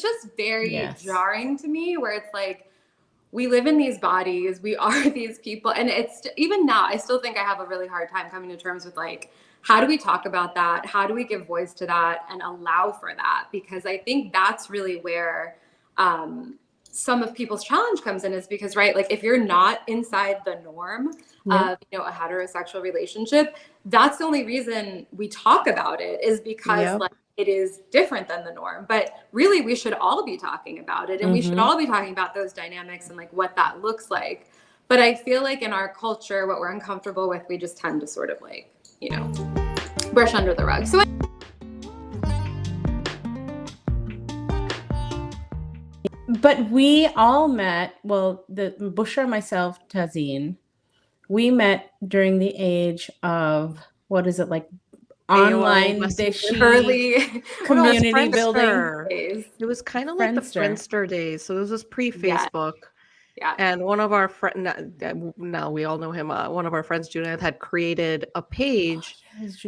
just very Yes. jarring to me, where it's like, we live in these bodies, we are these people. And it's even now, I still think I have a really hard time coming to terms with like, how do we talk about that? How do we give voice to that and allow for that? Because I think that's really where some of people's challenge comes in, is because, right, like if you're not inside the norm of, you know, a heterosexual relationship, that's the only reason we talk about it, is because like it is different than the norm. But really, we should all be talking about it, and we should all be talking about those dynamics and like what that looks like. But I feel like in our culture, what we're uncomfortable with, we just tend to sort of like, you know, brush under the rug. So But we all met, well, the Bushra, myself, Tazeen, we met during the age of, what is it, like online early community building days. It was kind of like the Friendster days. So this was pre-Facebook. Yeah. And one of our friends, now we all know him, one of our friends, Junaid, had created a page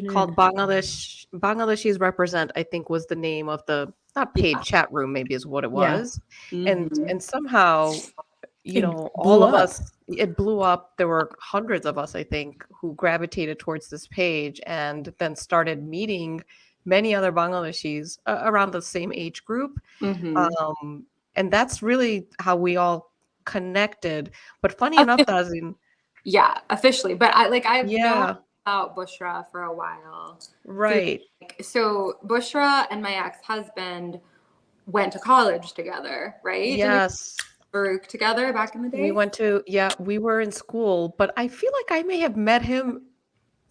called Bangladeshis Represent, I think was the name of the, not paid, chat room maybe is what it was. And somehow, you know, all of us, it blew up. There were hundreds of us, I think, who gravitated towards this page and then started meeting many other Bangladeshis around the same age group. And that's really how we all connected. But funny enough, Tazeen. Yeah, officially. But I've known about Bushra for a while. Right. So Bushra and my ex-husband went to college together, right? Yes. Baruch together back in the day. We went to, we were in school, but I feel like I may have met him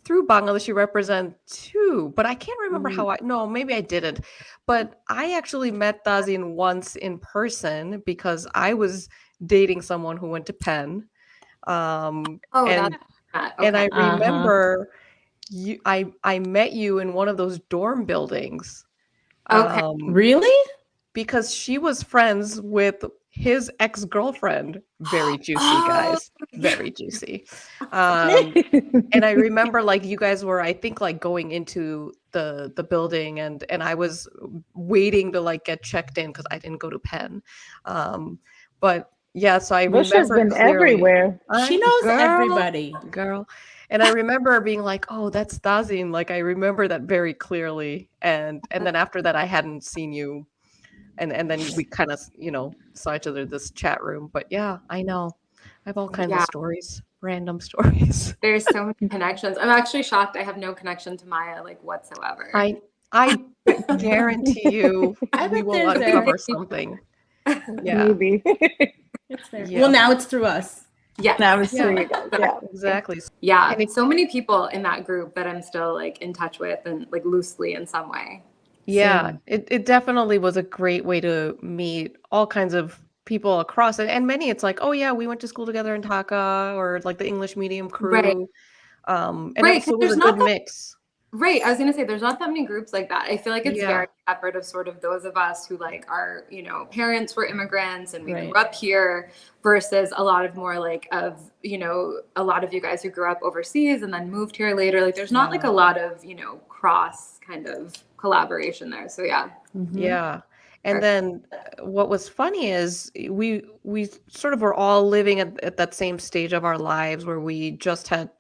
through Bangladeshi Represent too, but I can't remember how maybe I didn't. But I actually met Tazeen once in person because I was dating someone who went to Penn. And I remember I met you in one of those dorm buildings. Really? Because she was friends with his ex-girlfriend. Very juicy, guys. Very juicy. And I remember like you guys were, I think, like going into the building and I was waiting to like get checked in because I didn't go to Penn. But yeah, so I remember been clearly, everywhere. She knows everybody. Girl. And I remember being like, oh, that's Tazeen. Like I remember that very clearly. And then after that I hadn't seen you. And then we kind of, you know, saw each other in this chat room. But yeah, I know. I have all kinds of stories, random stories. There's so many connections. I'm actually shocked I have no connection to Maya, like, whatsoever. I guarantee you we will uncover something. Yeah. Maybe. It's there. Yeah. Well, now it's through us. Yeah. Now it's through you guys. Yeah. Exactly. Yeah. And it's so many people in that group that I'm still like in touch with and like loosely in some way. Yeah, it definitely was a great way to meet all kinds of people across it. And many, it's like, oh yeah, we went to school together in Dhaka, or like the English medium crew. Right. And it was a good mix. Right. I was going to say, there's not that many groups like that. I feel like it's very separate of sort of those of us who like are, you know, parents were immigrants and we grew up here, versus a lot of more like of, you know, a lot of you guys who grew up overseas and then moved here later. Like there's not like a lot of, you know, cross kind of collaboration there. So yeah. Yeah. And then what was funny is we sort of were all living at that same stage of our lives where we just had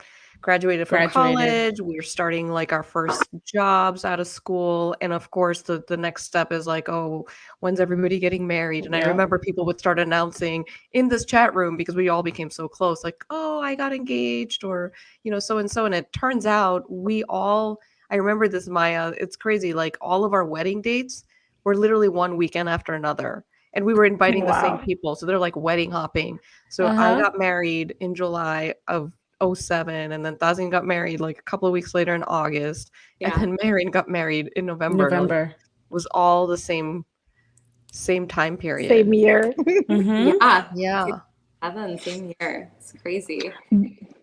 graduated from college. We were starting like our first jobs out of school. And of course, the next step is like, oh, when's everybody getting married? And I remember people would start announcing in this chat room, because we all became so close, like, oh, I got engaged, or, you know, so and so. And it turns out I remember this, Maya, it's crazy. Like all of our wedding dates were literally one weekend after another. And we were inviting the same people. So they're like wedding hopping. So I got married in July of 2007, and then Tazeen got married like a couple of weeks later in August, and then Marion got married in November. Like, it was all the same time period. Same year. Yeah. Same year. It's crazy.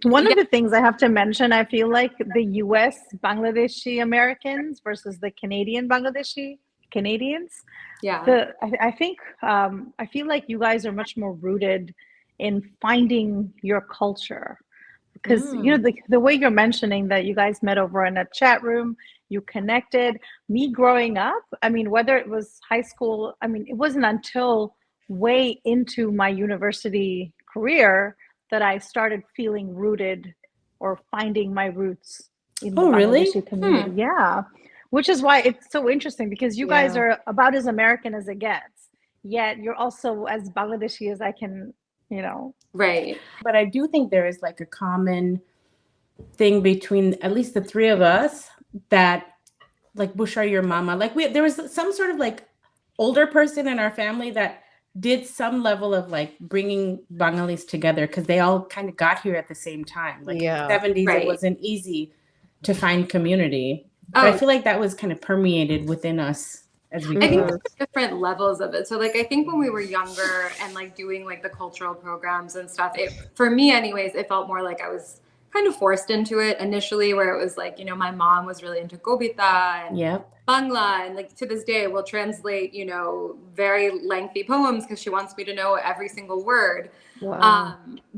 One of the things I have to mention, I feel like the US Bangladeshi Americans versus the Canadian Bangladeshi Canadians. Yeah. I think I feel like you guys are much more rooted in finding your culture. Because you know the way you're mentioning that you guys met over in a chat room you connected. Me growing up, I mean, whether it was high school, I mean, it wasn't until way into my university career that I started feeling rooted or finding my roots in the Oh, really? Bangladeshi community. Yeah. Which is why it's so interesting, because you guys Yeah. are about as American as it gets, yet you're also as Bangladeshi as I can, you know. Right. But I do think there is like a common thing between at least the three of us, that like Bushra, your mama, like there was some sort of like older person in our family that did some level of like bringing Bengalis together, because they all kind of got here at the same time. Like in the 70s, Right. it wasn't easy to find community. But I feel like that was kind of permeated within us as we I think grew Mhm. up. there's different levels of it. So like I think when we were younger and like doing like the cultural programs and stuff, it, for me anyways, it felt more like I was kind of forced into it initially, where it was like, you know, my mom was really into Kobita and Yep. Bangla, and like to this day will translate, you know, very lengthy poems because she wants me to know every single word. Wow.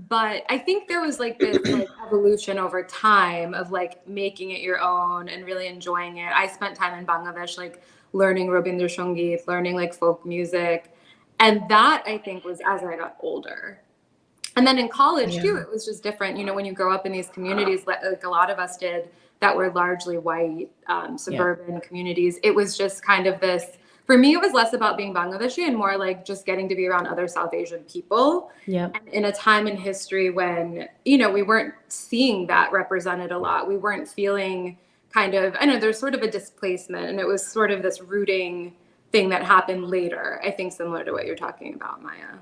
But I think there was like this like evolution over time of like making it your own and really enjoying it. I spent time in Bangladesh like learning Rabindra Sangeet, learning like folk music, and that I think was as I got older. And then in college too, it was just different. You know, when you grow up in these communities, like a lot of us did, that were largely white, suburban communities, it was just kind of this, for me, it was less about being Bangladeshi and more like just getting to be around other South Asian people. Yep. And in a time in history when, you know, we weren't seeing that represented a lot. We weren't feeling kind of, I know there's sort of a displacement, and it was sort of this rooting thing that happened later, I think similar to what you're talking about, Maya.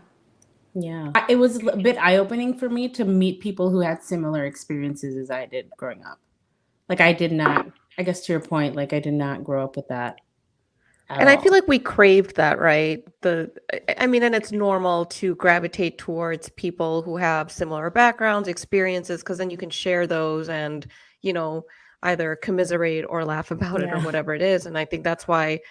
Yeah. It was a bit eye-opening for me to meet people who had similar experiences as I did growing up. Like I did not, I guess to your point, like I did not grow up with that at And I all. feel like we craved that, right? I mean, and it's normal to gravitate towards people who have similar backgrounds, experiences, because then you can share those and, you know, either commiserate or laugh about it or Yeah. whatever it is. And I think that's why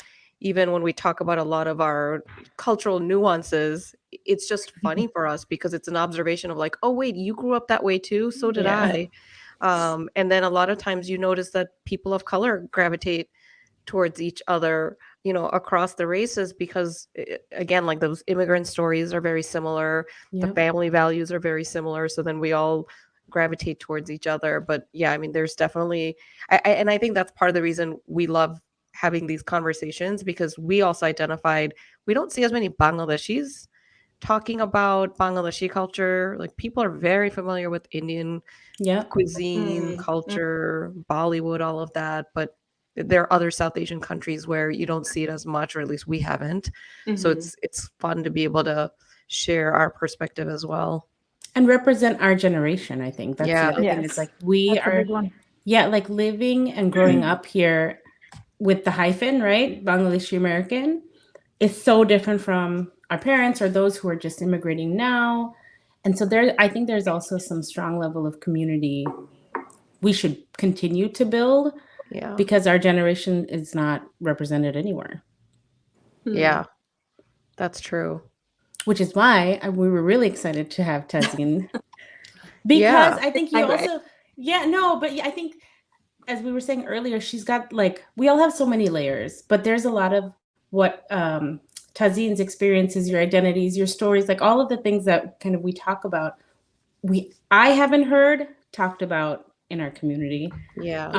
even when we talk about a lot of our cultural nuances, it's just funny for us because it's an observation of like, oh, wait, you grew up that way too? So did Yeah. I. And then a lot of times you notice that people of color gravitate towards each other, you know, across the races because again, like those immigrant stories are very similar. The Yep. family values are very similar. So then we all gravitate towards each other. But yeah, I mean, there's definitely, and I think that's part of the reason we love having these conversations because we also identified we don't see as many Bangladeshis talking about Bangladeshi culture. Like people are very familiar with Indian Yep. cuisine, culture, Bollywood, all of that. But there are other South Asian countries where you don't see it as much, or at least we haven't. So it's fun to be able to share our perspective as well. And represent our generation, I think. That's Yeah. the other thing. Yes. It's like we That's a are, big one. yeah, like living and growing up here with the hyphen, right? Bangladeshi American is so different from our parents or those who are just immigrating now. And so there, I think there's also some strong level of community we should continue to build Yeah. because our generation is not represented anywhere. Yeah. That's true. Which is why we were really excited to have Tazeen. Because Yeah. I think you also, I think as we were saying earlier, she's got like, we all have so many layers, but there's a lot of what Tazeen's experiences, your identities, your stories, like all of the things that kind of we talk about, I haven't heard talked about in our community. Yeah.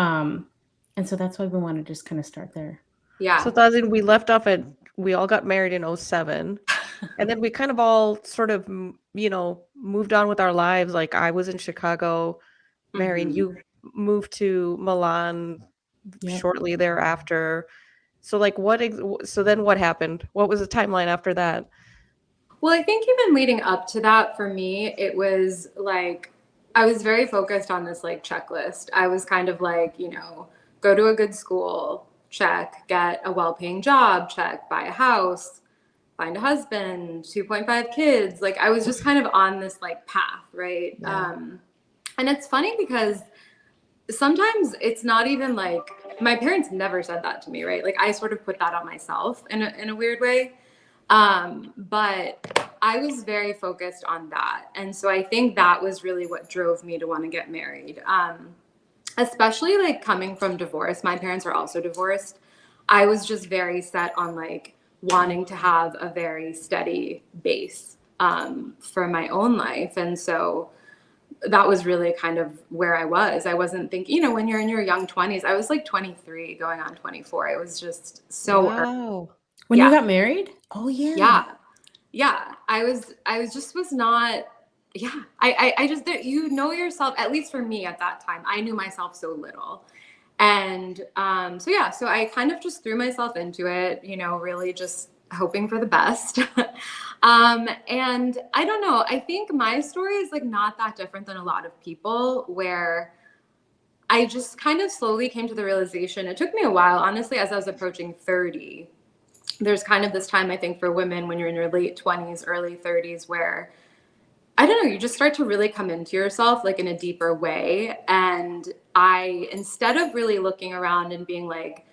And so that's why we want to just kind of start there. Yeah. So Tazin, we left off at we all got married in 07. And then we kind of all sort of, you know, moved on with our lives. Like I was in Chicago, Marion, you moved to Milan Yep. shortly thereafter. So like so then what happened? What was the timeline after that? Well, I think even leading up to that, for me, it was like I was very focused on this like checklist. I was kind of like, you know, go to a good school, check, get a well-paying job, check, buy a house, find a husband, 2.5 kids. Like I was just kind of on this like path, right? Yeah. And it's funny because sometimes it's not even like my parents never said that to me, right? Like I sort of put that on myself in a weird way. But I was very focused on that. And so I think that was really what drove me to want to get married. especially like coming from divorce, my parents are also divorced. I was just very set on like wanting to have a very steady base for my own life. And so that was really kind of where I was. I wasn't thinking, you know, when you're in your young 20s, I was like 23 going on 24. It was just so early. Wow. When Yeah. you got married? Oh yeah. Yeah. Yeah. I was not, yeah. I just, you know yourself, at least for me at that time, I knew myself so little. And so, yeah, so I kind of just threw myself into it, you know, really just hoping for the best. And I don't know, I think my story is like not that different than a lot of people, where I just kind of slowly came to the realization. It took me a while, honestly, as I was approaching 30. There's kind of this time, I think, for women when you're in your late 20s, early 30s, where I don't know, you just start to really come into yourself like in a deeper way. And instead of really looking around and being like,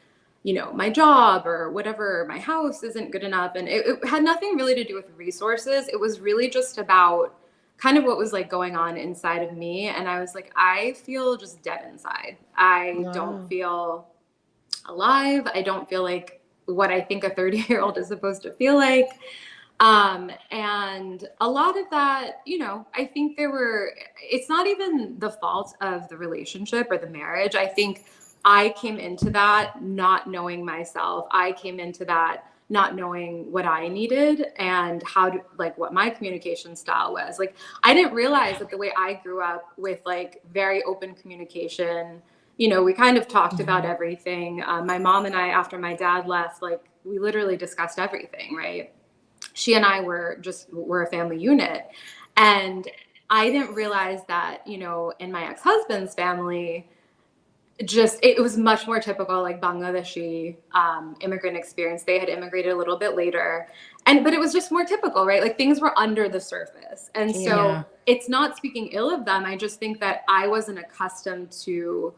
you know, my job or whatever, my house isn't good enough. And it had nothing really to do with resources. It was really just about kind of what was like going on inside of me. And I was like, I feel just dead inside. I don't feel alive. I don't feel like what I think a 30-year-old is supposed to feel like. And a lot of that, you know, I think it's not even the fault of the relationship or the marriage. I think I came into that not knowing myself. I came into that not knowing what I needed and like what my communication style was. Like, I didn't realize that the way I grew up with like very open communication, you know, we kind of talked about everything. My mom and I, after my dad left, like we literally discussed everything, right? She and I were a family unit. And I didn't realize that, you know, in my ex-husband's family, it was much more typical, like Bangladeshi immigrant experience. They had immigrated a little bit later, but it was just more typical, right? Like things were under the surface. And so it's not speaking ill of them. I just think that I wasn't accustomed to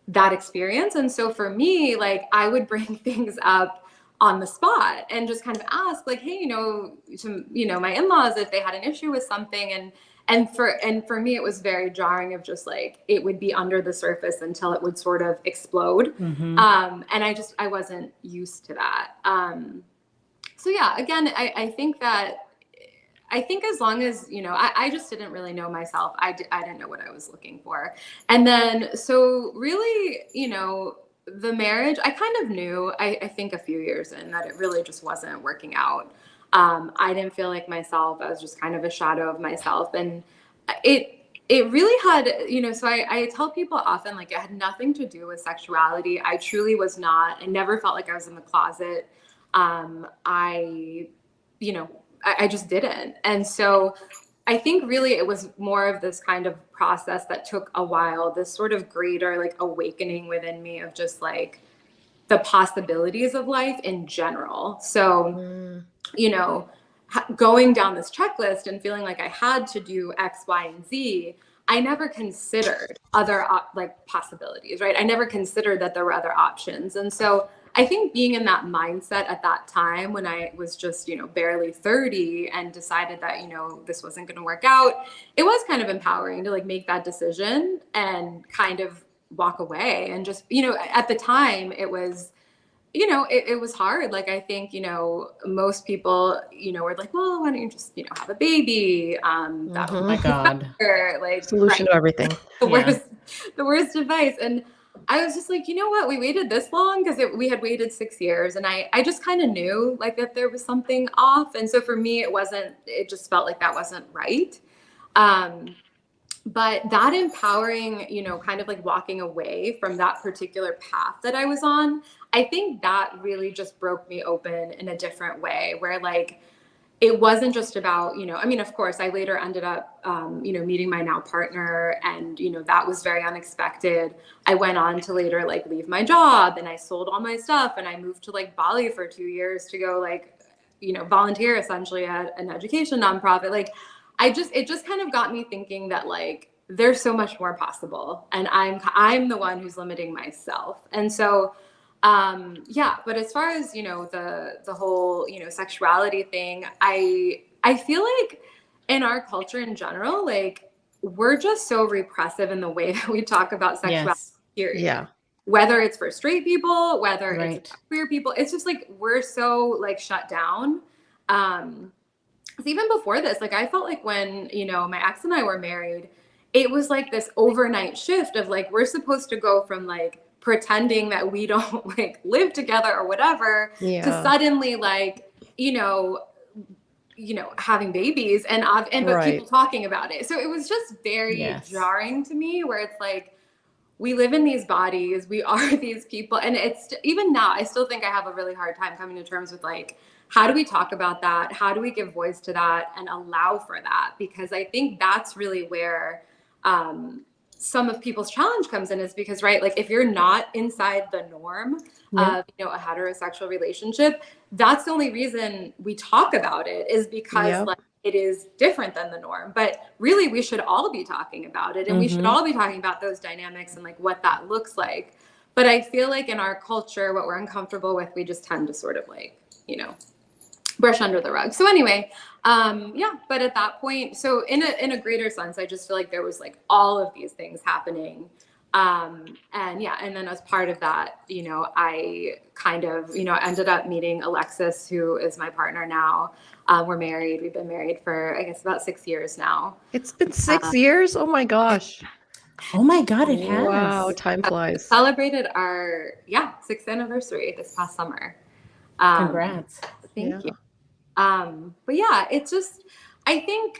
that experience. And so for me, like I would bring things up on the spot and just kind of ask like, hey, you know, to, you know, my in-laws, if they had an issue with something. And for me, it was very jarring of just like, it would be under the surface until it would sort of explode. And I wasn't used to that. So yeah, again, I think as long as, you know, I just didn't really know myself. I didn't know what I was looking for. And then, so really, you know, the marriage, I kind of knew, I think a few years in, that it really just wasn't working out. I didn't feel like myself. I was just kind of a shadow of myself. And it really had, you know, so I tell people often, like, it had nothing to do with sexuality. I truly was not. I never felt like I was in the closet. You know, I just didn't. And so I think really it was more of this kind of process that took a while, this sort of greater like awakening within me of just like the possibilities of life in general. So, you know, going down this checklist and feeling like I had to do X, Y, and Z, I never considered other like possibilities, right? I never considered that there were other options. And so I think being in that mindset at that time when I was just, you know, barely 30 and decided that, you know, this wasn't going to work out, it was kind of empowering to like make that decision and kind of walk away. And just, you know, at the time it was, you know, it was hard. Like, I think, you know, most people, you know, were like, well, why don't you just, you know, have a baby? That Oh my God. like Solution to everything. The worst advice. And I was just like, you know what? We waited this long because we had waited 6 years. And I just kind of knew like that there was something off. And so for me, it just felt like that wasn't right. But that empowering, you know, kind of like walking away from that particular path that I was on, I think that really just broke me open in a different way where like, it wasn't just about, you know, I mean, of course, I later ended up, you know, meeting my now partner, and, you know, that was very unexpected. I went on to later like leave my job, and I sold all my stuff, and I moved to like Bali for 2 years to go like, you know, volunteer essentially at an education nonprofit. Like, it just kind of got me thinking that like, there's so much more possible, and I'm the one who's limiting myself. And so, yeah, but as far as, you know, the whole, you know, sexuality thing, I feel like in our culture in general, like we're just so repressive in the way that we talk about sexuality. Yes. period. Yeah. Whether it's for straight people, whether it's Right. for queer people, it's just like we're so like shut down. 'Cause even before this, like I felt like when, you know, my ex and I were married, it was like this overnight shift of like we're supposed to go from like pretending that we don't like live together or whatever to Yeah. suddenly like, having babies and but people Right. talking about it. So it was just very Yes. jarring to me where it's like we live in these bodies, we are these people, and it's even now I still think I have a really hard time coming to terms with like how do we talk about that? How do we give voice to that and allow for that? Because I think that's really where some of people's challenge comes in, is because, right, like if you're not inside the norm Yeah. of, a heterosexual relationship, that's the only reason we talk about it, is because Yep. like it is different than the norm. But really, we should all be talking about it, and we should all be talking about those dynamics and like what that looks like. But I feel like in our culture, what we're uncomfortable with, we just tend to sort of like, brush under the rug. So anyway, but at that point, so in a greater sense, I just feel like there was like all of these things happening. And then as part of that, I kind of, ended up meeting Alexis, who is my partner now. We're married. We've been married for, I guess, about 6 years now. It's been 6 years? Oh my gosh. Oh my God, it has. Wow, time flies. Celebrated our 6th anniversary this past summer. Congrats. Thank you. But yeah, it's just, I think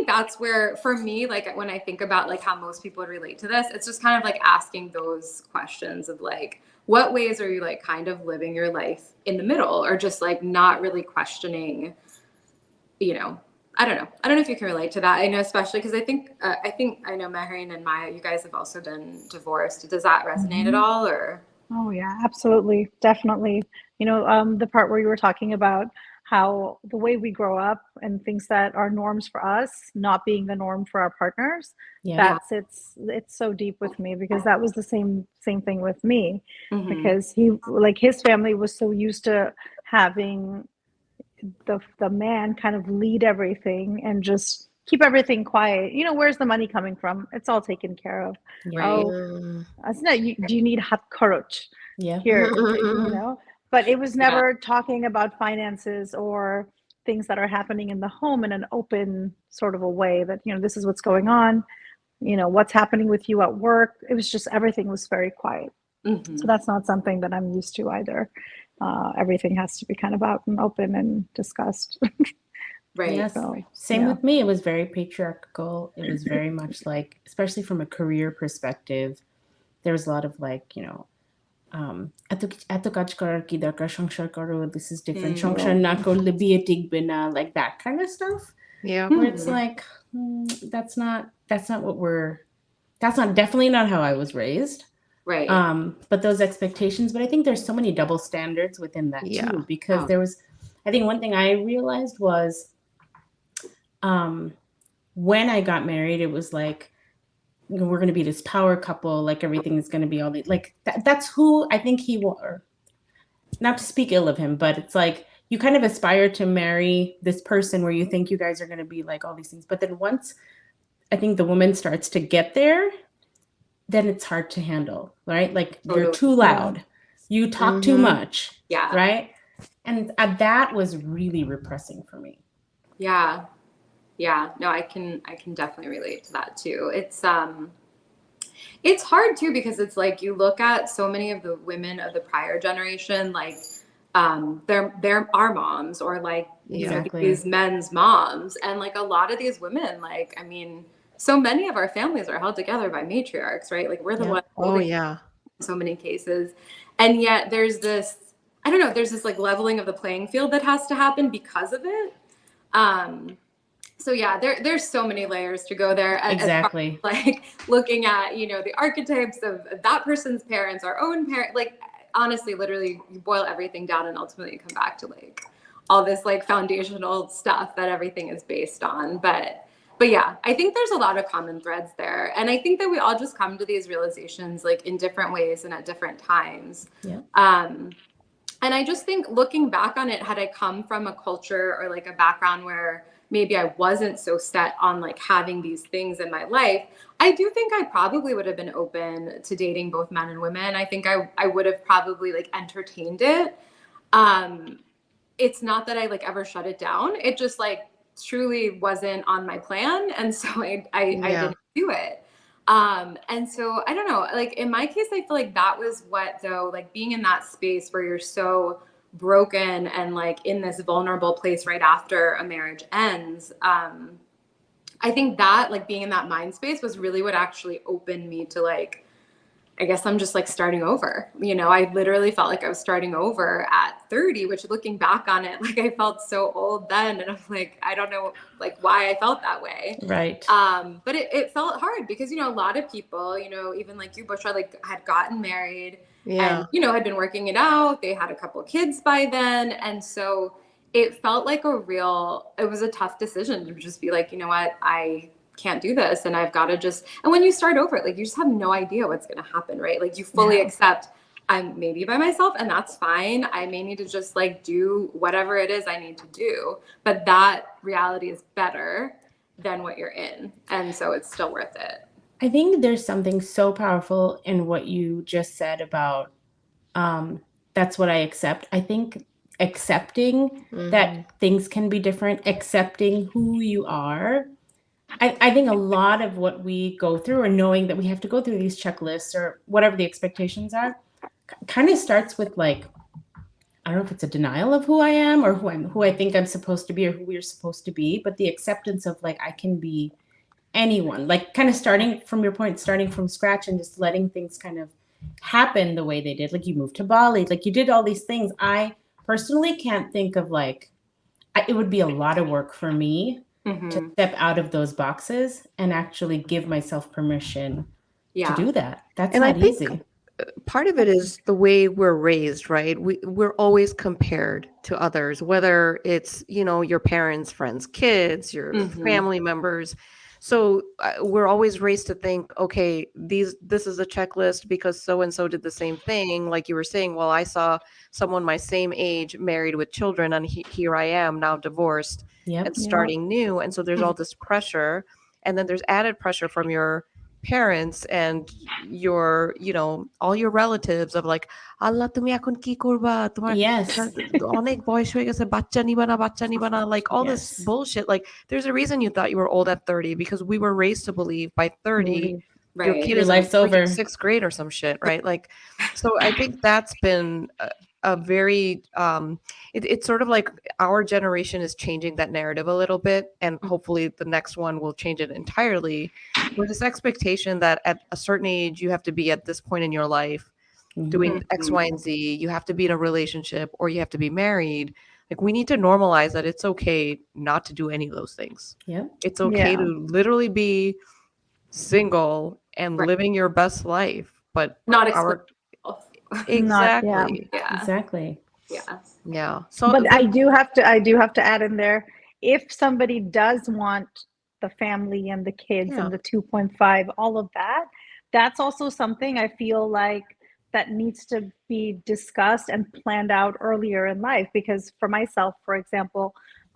that's where, for me, like when I think about like how most people would relate to this, it's just kind of like asking those questions of like, what ways are you like kind of living your life in the middle, or just like not really questioning, I don't know. I don't know if you can relate to that. I know, especially because I think I know Mehreen and Maya, you guys have also been divorced. Does that resonate at all, or? Oh yeah, absolutely. Definitely. The part where you were talking about how the way we grow up and things that are norms for us not being the norm for our partners, Yeah. it's so deep with me, because that was the same thing with me. Mhm. Because his family was so used to having the man kind of lead everything and just keep everything quiet. Where's the money coming from? It's all taken care of. Right. Oh, it's not, do you need hot courage Yeah. here? But it was never talking about finances or things that are happening in the home in an open sort of a way that, this is what's going on, what's happening with you at work. It was just, everything was very quiet. Mhm. So that's not something that I'm used to either. Everything has to be kind of out and open and discussed. Right. Yes. So, Same yeah. with me. It was very patriarchal. It was very much like, especially from a career perspective, there was a lot of like, eto kaj kar ki darkar সংসার করো, this is different, সংসার না করলে বিয়ে টিকবে না, like that kind of stuff. Yeah. Where it's like, that's not definitely not how I was raised. Right. But those expectations, but I think there's so many double standards within that Yeah. too, because there was, I think one thing I realized was, when I got married, it was like, we're going to be this power couple, like everything is going to be all like that's who I think he was. Not to speak ill of him, but it's like you kind of aspire to marry this person where you think you guys are going to be like all these things, but then once I think the woman starts to get there, then it's hard to handle, right? Like you're too loud, you talk too much, right? And that was really repressing for me. Yeah, no, I can definitely relate to that too. It's hard too, because it's like you look at so many of the women of the prior generation, like they're our moms, or like these men's moms, and like a lot of these women, like I mean, so many of our families are held together by matriarchs, right? Like we're the ones holding in so many cases, and yet there's this, I don't know, there's this like leveling of the playing field that has to happen because of it. So yeah, there's so many layers to go there. Exactly. As far as, like looking at, the archetypes of that person's parents, our own parent, like honestly, literally you boil everything down and ultimately you come back to like all this like foundational stuff that everything is based on. But yeah, I think there's a lot of common threads there. And I think that we all just come to these realizations like in different ways and at different times. Yeah. And I just think looking back on it, had I come from a culture or like a background where maybe I wasn't so set on like having these things in my life, I do think I probably would have been open to dating both men and women. I think I would have probably like entertained it. It's not that I like ever shut it down. It just like truly wasn't on my plan. And so I didn't do it. And so I don't know, like in my case, I feel like that was what though, like being in that space where you're so broken and like in this vulnerable place right after a marriage ends. I think that like being in that mind space was really what actually opened me to like, I guess I'm just like starting over. You know, I literally felt like I was starting over at 30, which looking back on it, like I felt so old then. And I'm like, I don't know like why I felt that way. Right. But it felt hard because, you know, a lot of people, you know, even like you, Bushra, like had gotten married and, you know, had been working it out. They had a couple of kids by then. And so it felt like it was a tough decision to just be like, you know what, I can't do this. And I've got to and when you start over, like you just have no idea what's going to happen, right? Like you fully accept I'm maybe by myself and that's fine. I may need to just like do whatever it is I need to do. But that reality is better than what you're in. And so it's still worth it. I think there's something so powerful in what you just said about that's what I accept. I think accepting that things can be different, accepting who you are. I think a lot of what we go through or knowing that we have to go through these checklists or whatever the expectations are kind of starts with like, I don't know if it's a denial of who I am or who I think I'm supposed to be or who we're supposed to be, but the acceptance of like, I can be anyone, like kind of starting from your point, starting from scratch and just letting things kind of happen the way they did. Like you moved to Bali, like you did all these things. I personally can't think of like, it would be a lot of work for me to step out of those boxes and actually give myself permission to do that. That's not easy. Part of it is the way we're raised, right? We're always compared to others, whether it's, you know, your parents, friends, kids, your family members. So we're always raised to think, okay, this is a checklist because so-and-so did the same thing. Like you were saying, well, I saw someone my same age married with children and here I am now divorced and starting new. And so there's all this pressure. And then there's added pressure from your parents and your, you know, all your relatives of like, Allah তুমি এখন কি করবা তোমার অনেক বয়স হয়ে গেছে বাচ্চা নিবা না like all this bullshit. Like there's a reason you thought you were old at 30 because we were raised to believe by 30 your kid is in over 6th grade or some shit, right? Like so I think that's been a very it's sort of like our generation is changing that narrative a little bit and hopefully the next one will change it entirely with this expectation that at a certain age you have to be at this point in your life doing X, Y, and Z. You have to be in a relationship or you have to be married. Like we need to normalize that it's okay not to do any of those things. It's okay to literally be single and living your best life, but not exactly. So but I do have to add in there, if somebody does want the family and the kids and the 2.5, all of that, that's also something I feel like that needs to be discussed and planned out earlier in life. Because for myself, for example,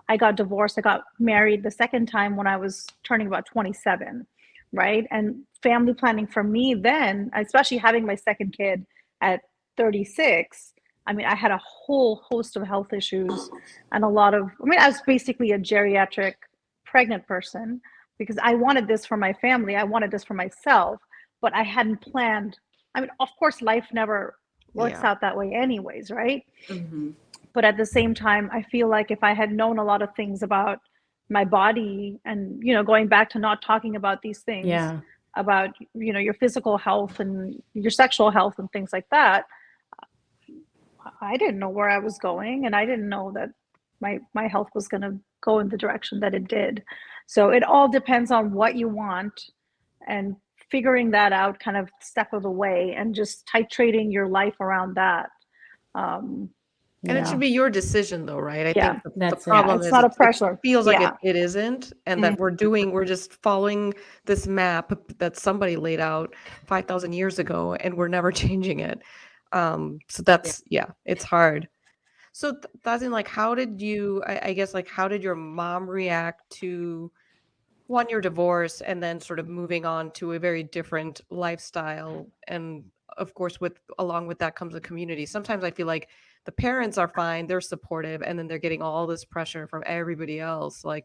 I got divorced. I got married the second time when I was turning about 27, right? And family planning for me then, especially having my second kid at 36, I mean, I had a whole host of health issues and a lot of, I mean, I was basically a geriatric pregnant person because I wanted this for my family. I wanted this for myself, but I hadn't planned. I mean, of course, life never works out that way anyways, right? But at the same time, I feel like if I had known a lot of things about my body and, you know, going back to not talking about these things, about, you know, your physical health and your sexual health and things like that, I didn't know where I was going. And I didn't know that my health was going to go in the direction that it did. So it all depends on what you want and figuring that out kind of step of the way and just titrating your life around that. And it should be your decision though, right? I think the problem is it's not a pressure. It feels like it isn't, and that we're just following this map that somebody laid out 5,000 years ago and we're never changing it. So that's, it's hard. So Tazin, like, how did you, I guess, like, how did your mom react to one, your divorce, and then sort of moving on to a very different lifestyle? And of course, along with that comes a community. Sometimes I feel like the parents are fine, they're supportive, and then they're getting all this pressure from everybody else, like,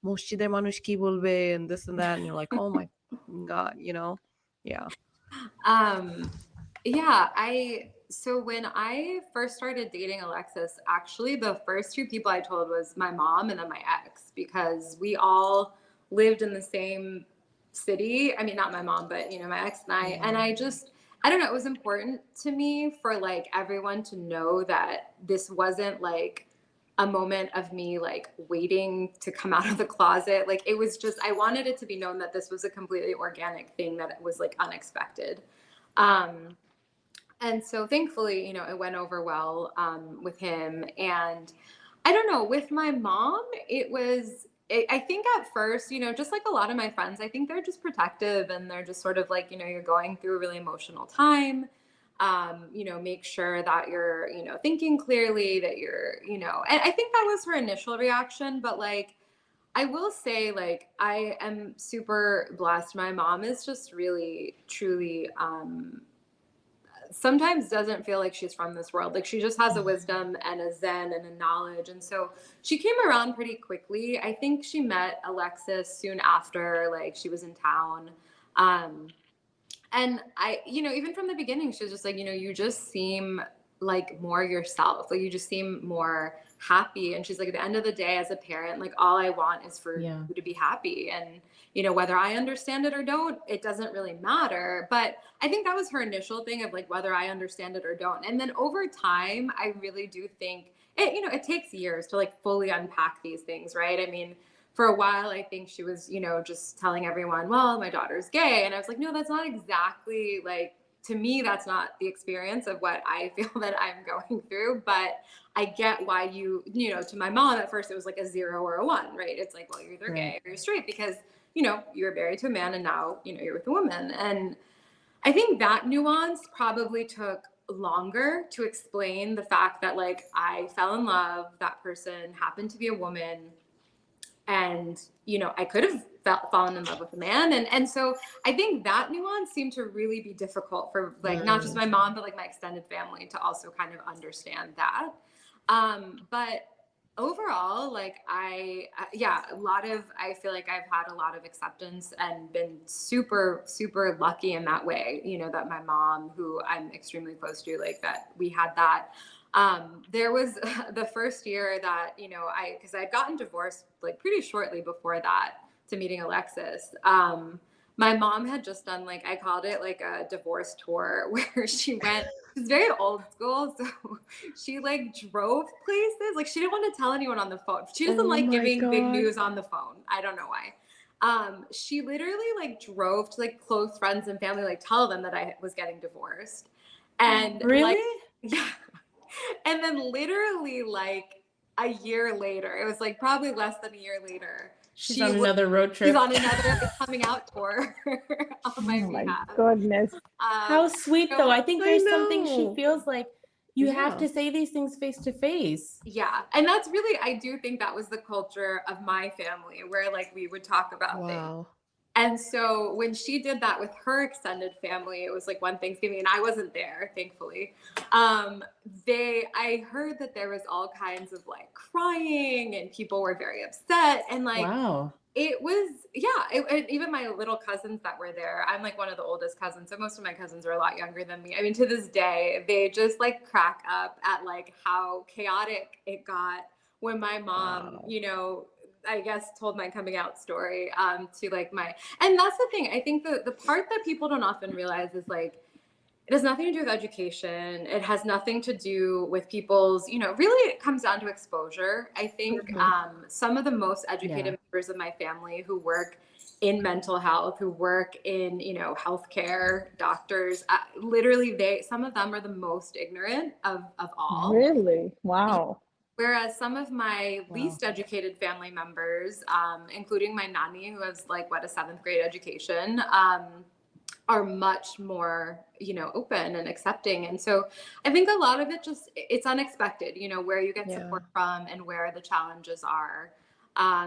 "Moshide manush ki bolbe," and this and that, and you're like, oh my God, you know? Yeah. Um, yeah, so when I first started dating Alexis, actually the first two people I told was my mom and then my ex, because we all lived in the same city. I mean, not my mom, but my ex and I don't know, it was important to me for like everyone to know that this wasn't like a moment of me like waiting to come out of the closet. Like it was just, I wanted it to be known that this was a completely organic thing, that it was like unexpected. And so thankfully, it went over well with him. And I don't know, with my mom, I think at first, just like a lot of my friends, I think they're just protective, and they're just sort of like, you're going through a really emotional time. Make sure that you're, thinking clearly, that you're, and I think that was her initial reaction. But like, I will say, like, I am super blessed. My mom is just really, truly, sometimes doesn't feel like she's from this world. Like she just has a wisdom and a zen and a knowledge. And so she came around pretty quickly. I think she met Alexis soon after, like she was in town. And I, even from the beginning, she was just like, you just seem like more yourself. Like you just seem more happy. And she's like, at the end of the day, as a parent, like all I want is for you to be happy. And, whether I understand it or don't, it doesn't really matter. But I think that was her initial thing of like, whether I understand it or don't. And then over time, I really do think it takes years to like fully unpack these things, right? I mean, for a while, I think she was, just telling everyone, well, my daughter's gay. And I was like, no, that's not exactly like, to me, that's not the experience of what I feel that I'm going through. But I get why to my mom at first, it was like a 0 or a 1, right? It's like, well, you're either gay or you're straight, because, you're married to a man and now, you're with a woman. And I think that nuance probably took longer to explain the fact that like I fell in love, that person happened to be a woman. And, I could have fallen in love with a man. And so I think that nuance seemed to really be difficult for like, not just my mom, but like my extended family to also kind of understand that. But overall, like I feel like I've had a lot of acceptance and been super, super lucky in that way, that my mom, who I'm extremely close to, like that we had that. There was the first year that, because I had gotten divorced like pretty shortly before that to meeting Alexis. My mom had just done like, I called it like a divorce tour, where she went, she's very old school. So she like drove places. Like she didn't want to tell anyone on the phone. She doesn't like giving big news on the phone. I don't know why. She literally like drove to like close friends and family, like tell them that I was getting divorced. And really? like, yeah. And then literally like a year later, it was like probably less than a year later, she's on another road trip. She's on another coming out tour on my behalf. Goodness. How sweet, though. I think there's something she feels like you have Yeah. to say these things face to face. Yeah. And that's really, I do think that was the culture of my family, where like we would talk about things. And so when she did that with her extended family, it was like one Thanksgiving, and I wasn't there, thankfully. I heard that there was all kinds of like crying, and people were very upset, and like, wow. It was, even my little cousins that were there, I'm like one of the oldest cousins, so most of my cousins are a lot younger than me. I mean, to this day, they just like crack up at like how chaotic it got when my mom, I guess told my coming out story to like and that's the thing. I think the part that people don't often realize is like, it has nothing to do with education. It has nothing to do with people's, really it comes down to exposure. I think some of the most educated members of my family who work in mental health, who work in, healthcare, doctors, literally some of them are the most ignorant of all. Really? Wow. Whereas some of my least educated family members, including my nanny, who has like a 7th grade education, are much more, open and accepting. And so I think a lot of it just, it's unexpected, where you get support from and where the challenges are.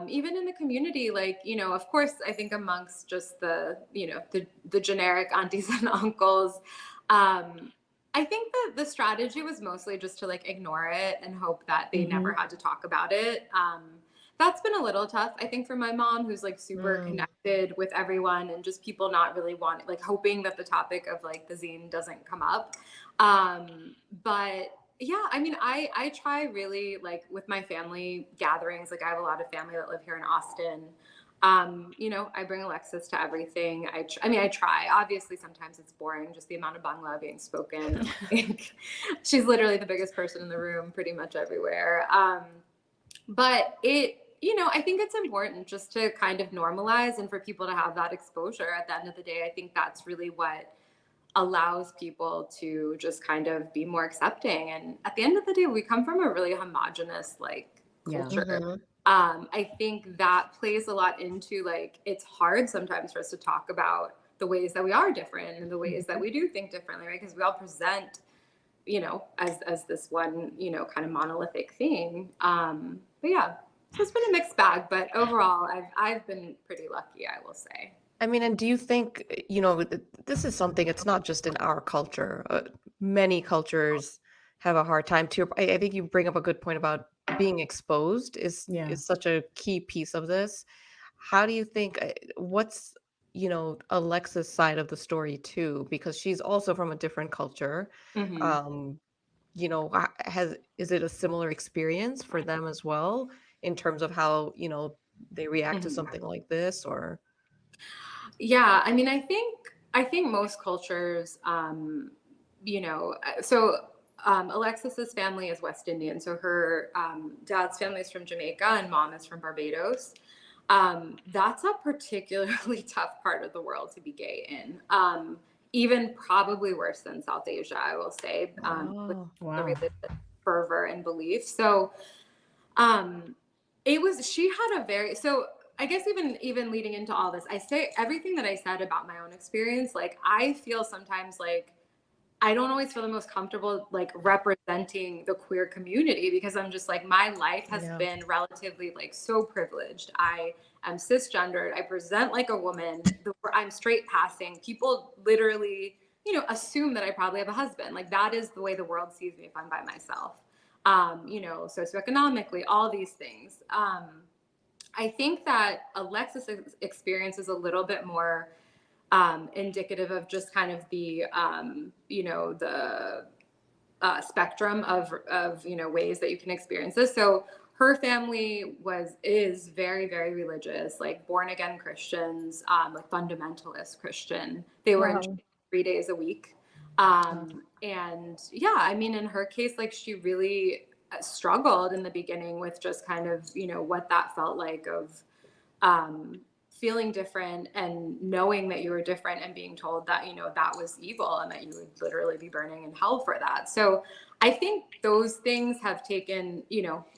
Even in the community, like, of course, I think amongst just the, the generic aunties and uncles, I think that the strategy was mostly just to like ignore it and hope that they never had to talk about it. That's been a little tough, I think, for my mom, who's like super connected with everyone and just people not really wanting, like hoping that the topic of like the zine doesn't come up. But yeah, I mean, I try really like with my family gatherings, like I have a lot of family that live here in Austin. I bring Alexis to everything. I try. Obviously, sometimes it's boring, just the amount of Bangla being spoken. She's literally the biggest person in the room pretty much everywhere. But I think it's important just to kind of normalize and for people to have that exposure. At the end of the day, I think that's really what allows people to just kind of be more accepting. And at the end of the day, we come from a really homogenous like culture. I think that plays a lot into like, it's hard sometimes for us to talk about the ways that we are different and the ways that we do think differently, right? Because we all present, as this one, kind of monolithic thing. But yeah, so it's been a mixed bag, but overall, I've been pretty lucky, I will say. I mean, and do you think, this is something, it's not just in our culture. Many cultures have a hard time too. I think you bring up a good point about being exposed is such a key piece of this. How do you think, what's, Alexa's side of the story too? Because she's also from a different culture. Is it a similar experience for them as well in terms of how, they react to something like this or? Yeah, I mean, I think most cultures, Alexis's family is West Indian, so her dad's family is from Jamaica and mom is from Barbados. That's a particularly tough part of the world to be gay in. Even probably worse than South Asia, I will say, with the religious fervor and belief. So, she had a very, so I guess even leading into all this, I say everything that I said about my own experience, like I feel sometimes like I don't always feel the most comfortable like representing the queer community because I'm just like my life has been relatively like so privileged. I am cisgendered. I present like a woman. I'm straight passing. People literally, assume that I probably have a husband. Like that is the way the world sees me if I'm by myself. Socioeconomically, all these things. I think that Alexis' experience is a little bit more indicative of just kind of the the spectrum of ways that you can experience this. So her family is very, very religious, like born again Christians, like fundamentalist Christian. They were in church 3 days a week. And yeah, I mean, in her case, like she really struggled in the beginning with just kind of, what that felt like of feeling different and knowing that you were different and being told that, that was evil and that you would literally be burning in hell for that. So I think those things have taken,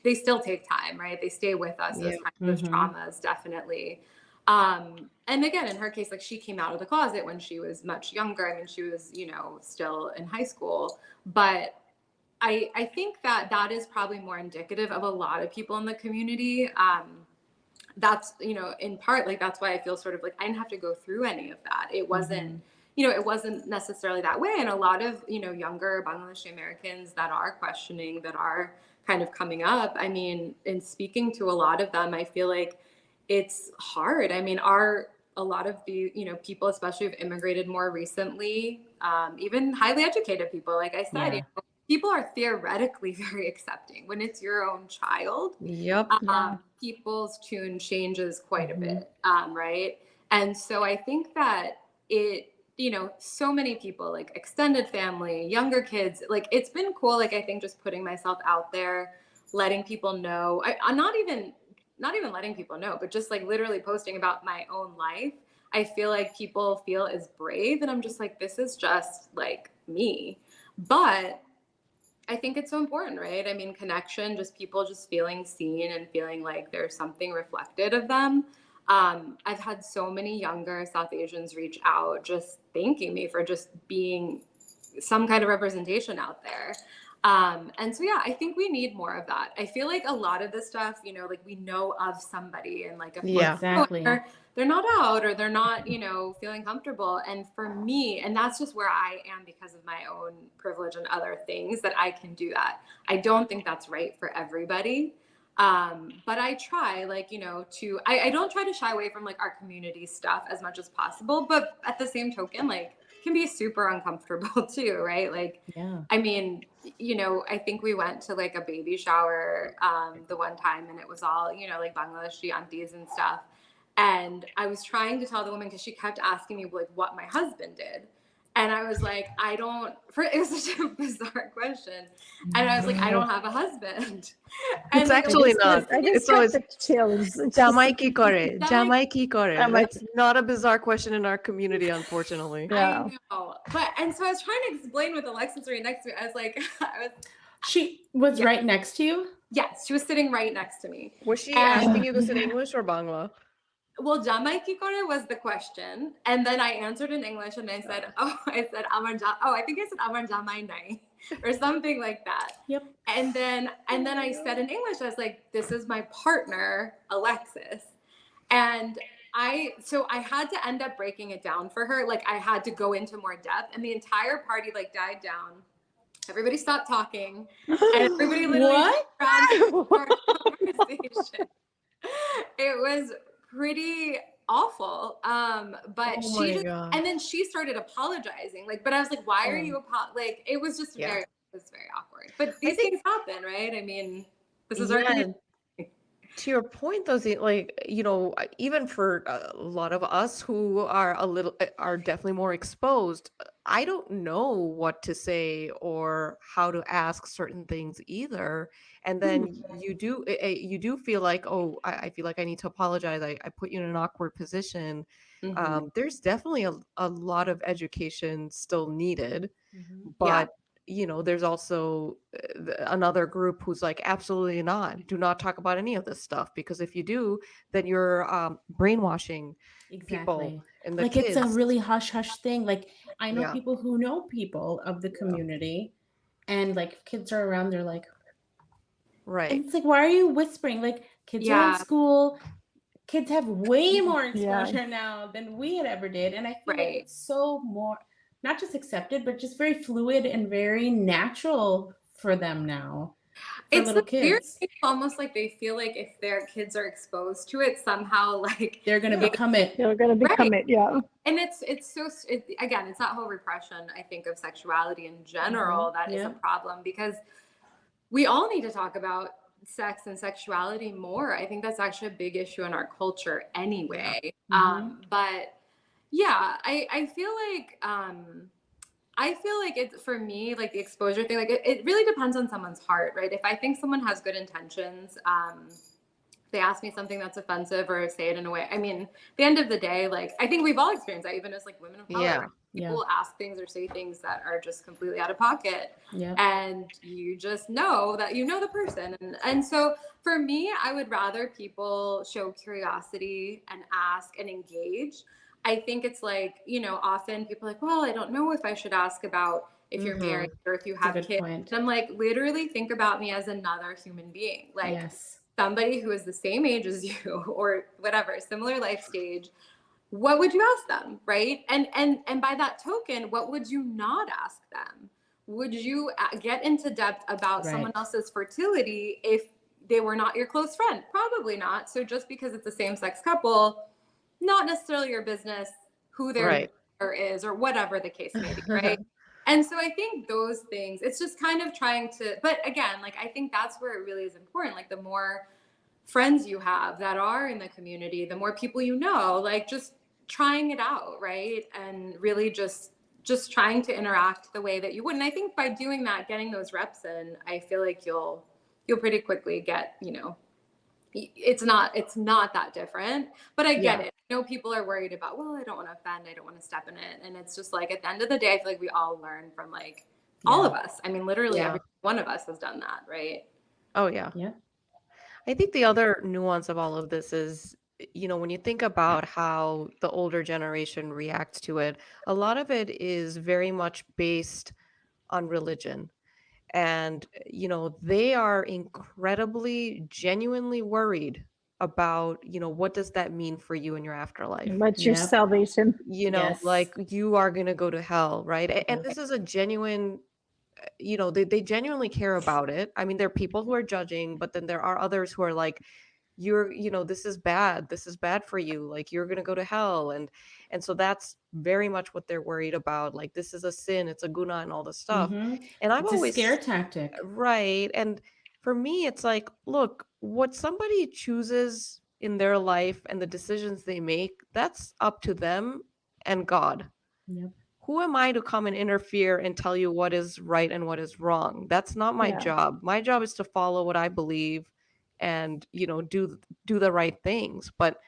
they still take time, right? They stay with us, those kinds of traumas, definitely. And again, in her case, like she came out of the closet when she was much younger. I mean, she was, still in high school, but I think that is probably more indicative of a lot of people in the community. That's, in part, like, that's why I feel sort of like I didn't have to go through any of that. It wasn't, it wasn't necessarily that way. And a lot of, younger Bangladeshi Americans that are questioning, that are kind of coming up, I mean, in speaking to a lot of them, I feel like it's hard. I mean, a lot of the, people, especially who've immigrated more recently, even highly educated people, like I said, people are theoretically very accepting. When it's your own child, people's tune changes quite a bit, right? And so I think that so many people, like extended family, younger kids, like it's been cool. Like I think just putting myself out there, letting people know. I'm not even letting people know, but just like literally posting about my own life. I feel like people feel is brave, and I'm just like, this is just like me. But I think it's so important, right? I mean, connection, just people just feeling seen and feeling like there's something reflected of them. I've had so many younger South Asians reach out just thanking me for just being some kind of representation out there. And so, yeah, I think we need more of that. I feel like a lot of this stuff, you know, like we know of somebody and like, Yeah. Exactly. they're not out or they're not, you know, feeling comfortable. And for me, and that's just where I am because of my own privilege and other things that I can do that. I don't think that's right for everybody. But I try like, you know, I don't try to shy away from like our community stuff as much as possible, but at the same token, like can be super uncomfortable too, right? Like, Yeah. I mean, you know, I think we went to like a baby shower the one time and it was all, you know, like Bangladeshi aunties and stuff. And I was trying to tell the woman because she kept asking me like what my husband did. And I was like, it was such a bizarre question. And I was like, I don't have a husband. It's actually not. I just It's always got the chills. It's Jamai just- ki kore? Jamai ki kore? Jamai That's not a bizarre question in our community, unfortunately. Yeah. I know. And so I was trying to explain with Alexis right next to me. I was like, She was Yeah. right next to you? yes, she was sitting right next to me. Was she And- asking you this in English or Bangla? Well, Jamai ki kore was the question. And then I answered in English and I said, I said, I think I said Amar Jamai nai or something like that. Yep. And then I said in English, I was like, this is my partner, Alexis. And I had to end up breaking it down for her. Like I had to go into more depth and the entire party like died down. Everybody stopped talking and everybody literally What? our conversation. It was pretty awful. But Oh she my just, God. and then she started apologizing. Like, but I was like, why are Oh. you like it was just Yeah. it was very awkward. But these things happen, right? I mean, this is our Yeah, community. to your point though, Zee, like, you know, even for a lot of us who are are definitely more exposed, I don't know what to say or how to ask certain things either. And then you do feel like, oh, I feel like I need to apologize. I put you in an awkward position. Mhm. There's definitely a lot of education still needed, but Yeah. you know, there's also another group who's like, absolutely not. Do not talk about any of this stuff because if you do, then you're brainwashing people Exactly. and the Like kids. it's a really hush hush thing. Like I know Yeah. people who know people of the community and like if kids are around, they're like, Right. and it's like, why are you whispering? Like kids are in Yeah. school. Kids have way more Yeah. exposure now than we had ever did. And I feel like Right. it's so more not just accepted, but just very fluid and very natural for them now. For It's little the weird kids. thing, almost like they feel like if their kids are exposed to it somehow, like They're gonna they- become it. You're gonna become Right. it, yeah. and again, it's that whole repression, I think, of sexuality in general that is a Yeah. problem because we all need to talk about sex and sexuality more. I think that's actually a big issue in our culture anyway. But yeah, I feel like it's for me, like the exposure thing, like it really depends on someone's heart, right? If I think someone has good intentions, they ask me something that's offensive or say it in a way. I mean, at the end of the day, like I think we've all experienced that, even as like women of color. Yeah. Right? People will ask things or say things that are just completely out of pocket. Yeah. And you just know that you know the person. And so for me, I would rather people show curiosity and ask and engage. I think it's like, you know, often people are like, well, I don't know if I should ask about if you're married or if you That's a have good kids. point. And I'm like, literally think about me as another human being. Like Yes. somebody who is the same age as you or whatever, similar life stage. What would you ask them, right? And by that token, what would you not ask them? Would you get into depth about someone else's fertility if they were not your close friend? Probably not. So just because it's a same-sex couple, not necessarily your business who their partner is or whatever the case may be, right? And so I think those things, it's just kind of trying to, but again, like I think that's where it really is important. Like the more friends you have that are in the community, the more people you know, like just trying it out, right? And really just trying to interact the way that you would. And I think by doing that, getting those reps in, I feel like you'll pretty quickly get, you know, it's not that different, but I get it. I know people are worried about, well, I don't want to offend, I don't want to step in it. And it's just like, at the end of the day, I feel like we all learn from like all of us. I mean, literally every one of us has done that, right? Oh yeah. Yeah. I think the other nuance of all of this is, when you think about how the older generation reacts to it, a lot of it is very much based on religion. And, they are incredibly, genuinely worried about, what does that mean for you in your afterlife? What's your Yep. salvation? Yes. Like you are going to go to hell, right? And Yep. this is a genuine, they genuinely care about it. I mean, there are people who are judging, but then there are others who are like, this is bad. This is bad for you. Like you're going to go to hell. And so that's very much what they're worried about. Like this is a sin, it's a guna and all this stuff. And I've It's a scare always, tactic. right. And for me, it's like, look, what somebody chooses in their life and the decisions they make, that's up to them and God. Yep. Who am I to come and interfere and tell you what is right and what is wrong? That's not my Yeah. job. My job is to follow what I believe and, do the right things. But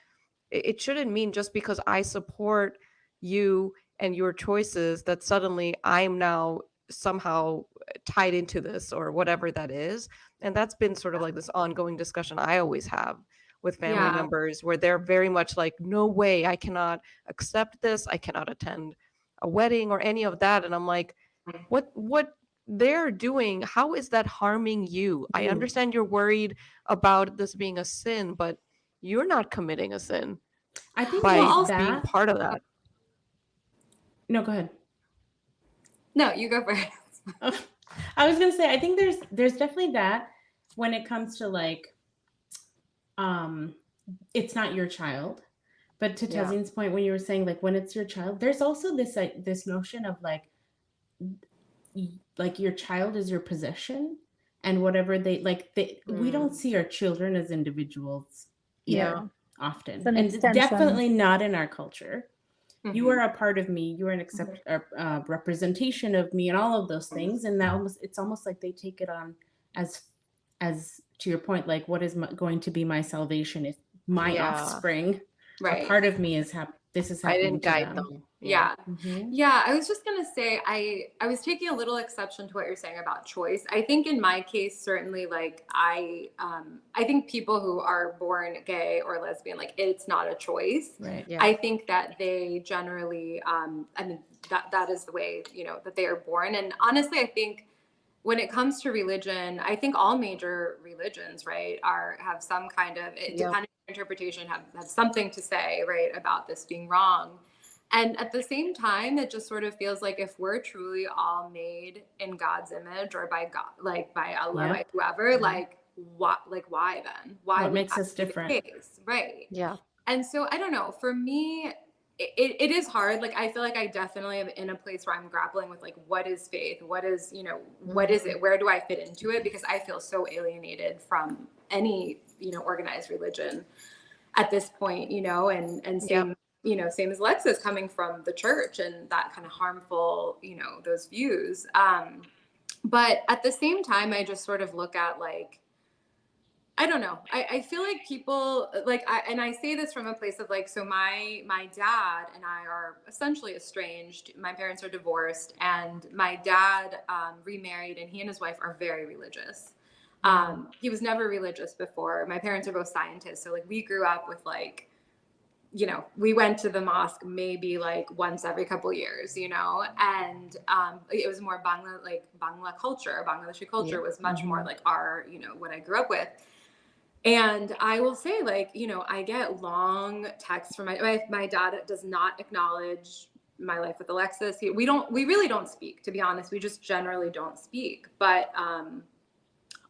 it shouldn't mean just because I support you and your choices that suddenly I'm now somehow tied into this or whatever that is. And that's been sort of like this ongoing discussion I always have with family Yeah. members where they're very much like, no way, I cannot accept this. I cannot attend a wedding or any of that. And I'm like, what they're doing, how is that harming you? I understand you're worried about this being a sin, but you're not committing a sin I think by there's being that. part of that. No, go ahead. No, you go first. I was gonna say, I think there's definitely that when it comes to like, it's not your child. But to Yeah. Tazin's point, when you were saying like when it's your child, there's also this like this notion of like your child is your possession, and whatever we don't see our children as individuals either Yeah. often, It's an and extension. definitely not in our culture. You Mhm. are a part of me. You are an representation of me, and all of those things. And it's almost like they take it on as to your point, like what is going to be my salvation if my Yeah. offspring, Right. a part of me is this is I happening didn't to guide them. them. Yeah. Mhm. Yeah, I was just gonna say I was taking a little exception to what you're saying about choice. I think in my case, certainly, like I think people who are born gay or lesbian, like it's not a choice. Right. Yeah. I think that they generally, I mean, that is the way, that they are born. And honestly, I think when it comes to religion, I think all major religions, right, have some kind of, Yep. depending on interpretation, have something to say, right, about this being wrong. And at the same time, it just sort of feels like if we're truly all made in God's image or by God, like by Allah, by whoever, like why then? Why What would makes that us be the different? case? Right. Yeah. And so I don't know, for me, it is hard. Like I feel like I definitely am in a place where I'm grappling with like what is faith? What is, what is it? Where do I fit into it? Because I feel so alienated from any, organized religion at this point, and same, same as Alexis, coming from the church and that kind of harmful, those views. But at the same time, I just sort of look at like, I don't know. I feel like people like and I say this from a place of like, so my dad and I are essentially estranged. My parents are divorced, and my dad remarried, and he and his wife are very religious. He was never religious before. My parents are both scientists, so like we grew up with like, we went to the mosque maybe like once every couple of years, and it was more Bangla culture. Bangladeshi culture was much more like our, what I grew up with. And I will say, like, I get long texts from my dad does not acknowledge my life with Alexis. We really don't speak, to be honest. We just generally don't speak. But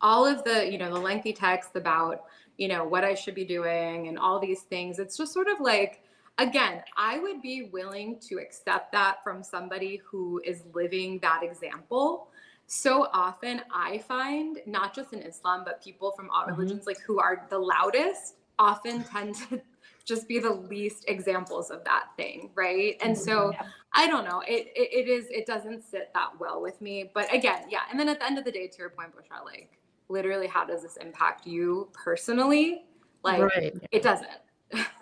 all of the, the lengthy texts about, what I should be doing and all these things, it's just sort of like, again, I would be willing to accept that from somebody who is living that example. So often I find, not just in Islam, but people from all religions, like who are the loudest, often tend to just be the least examples of that thing, right? And so I don't know, it doesn't sit that well with me. But again, yeah. And then at the end of the day, to your point, Bushra, like literally, how does this impact you personally? Like, Right. it doesn't.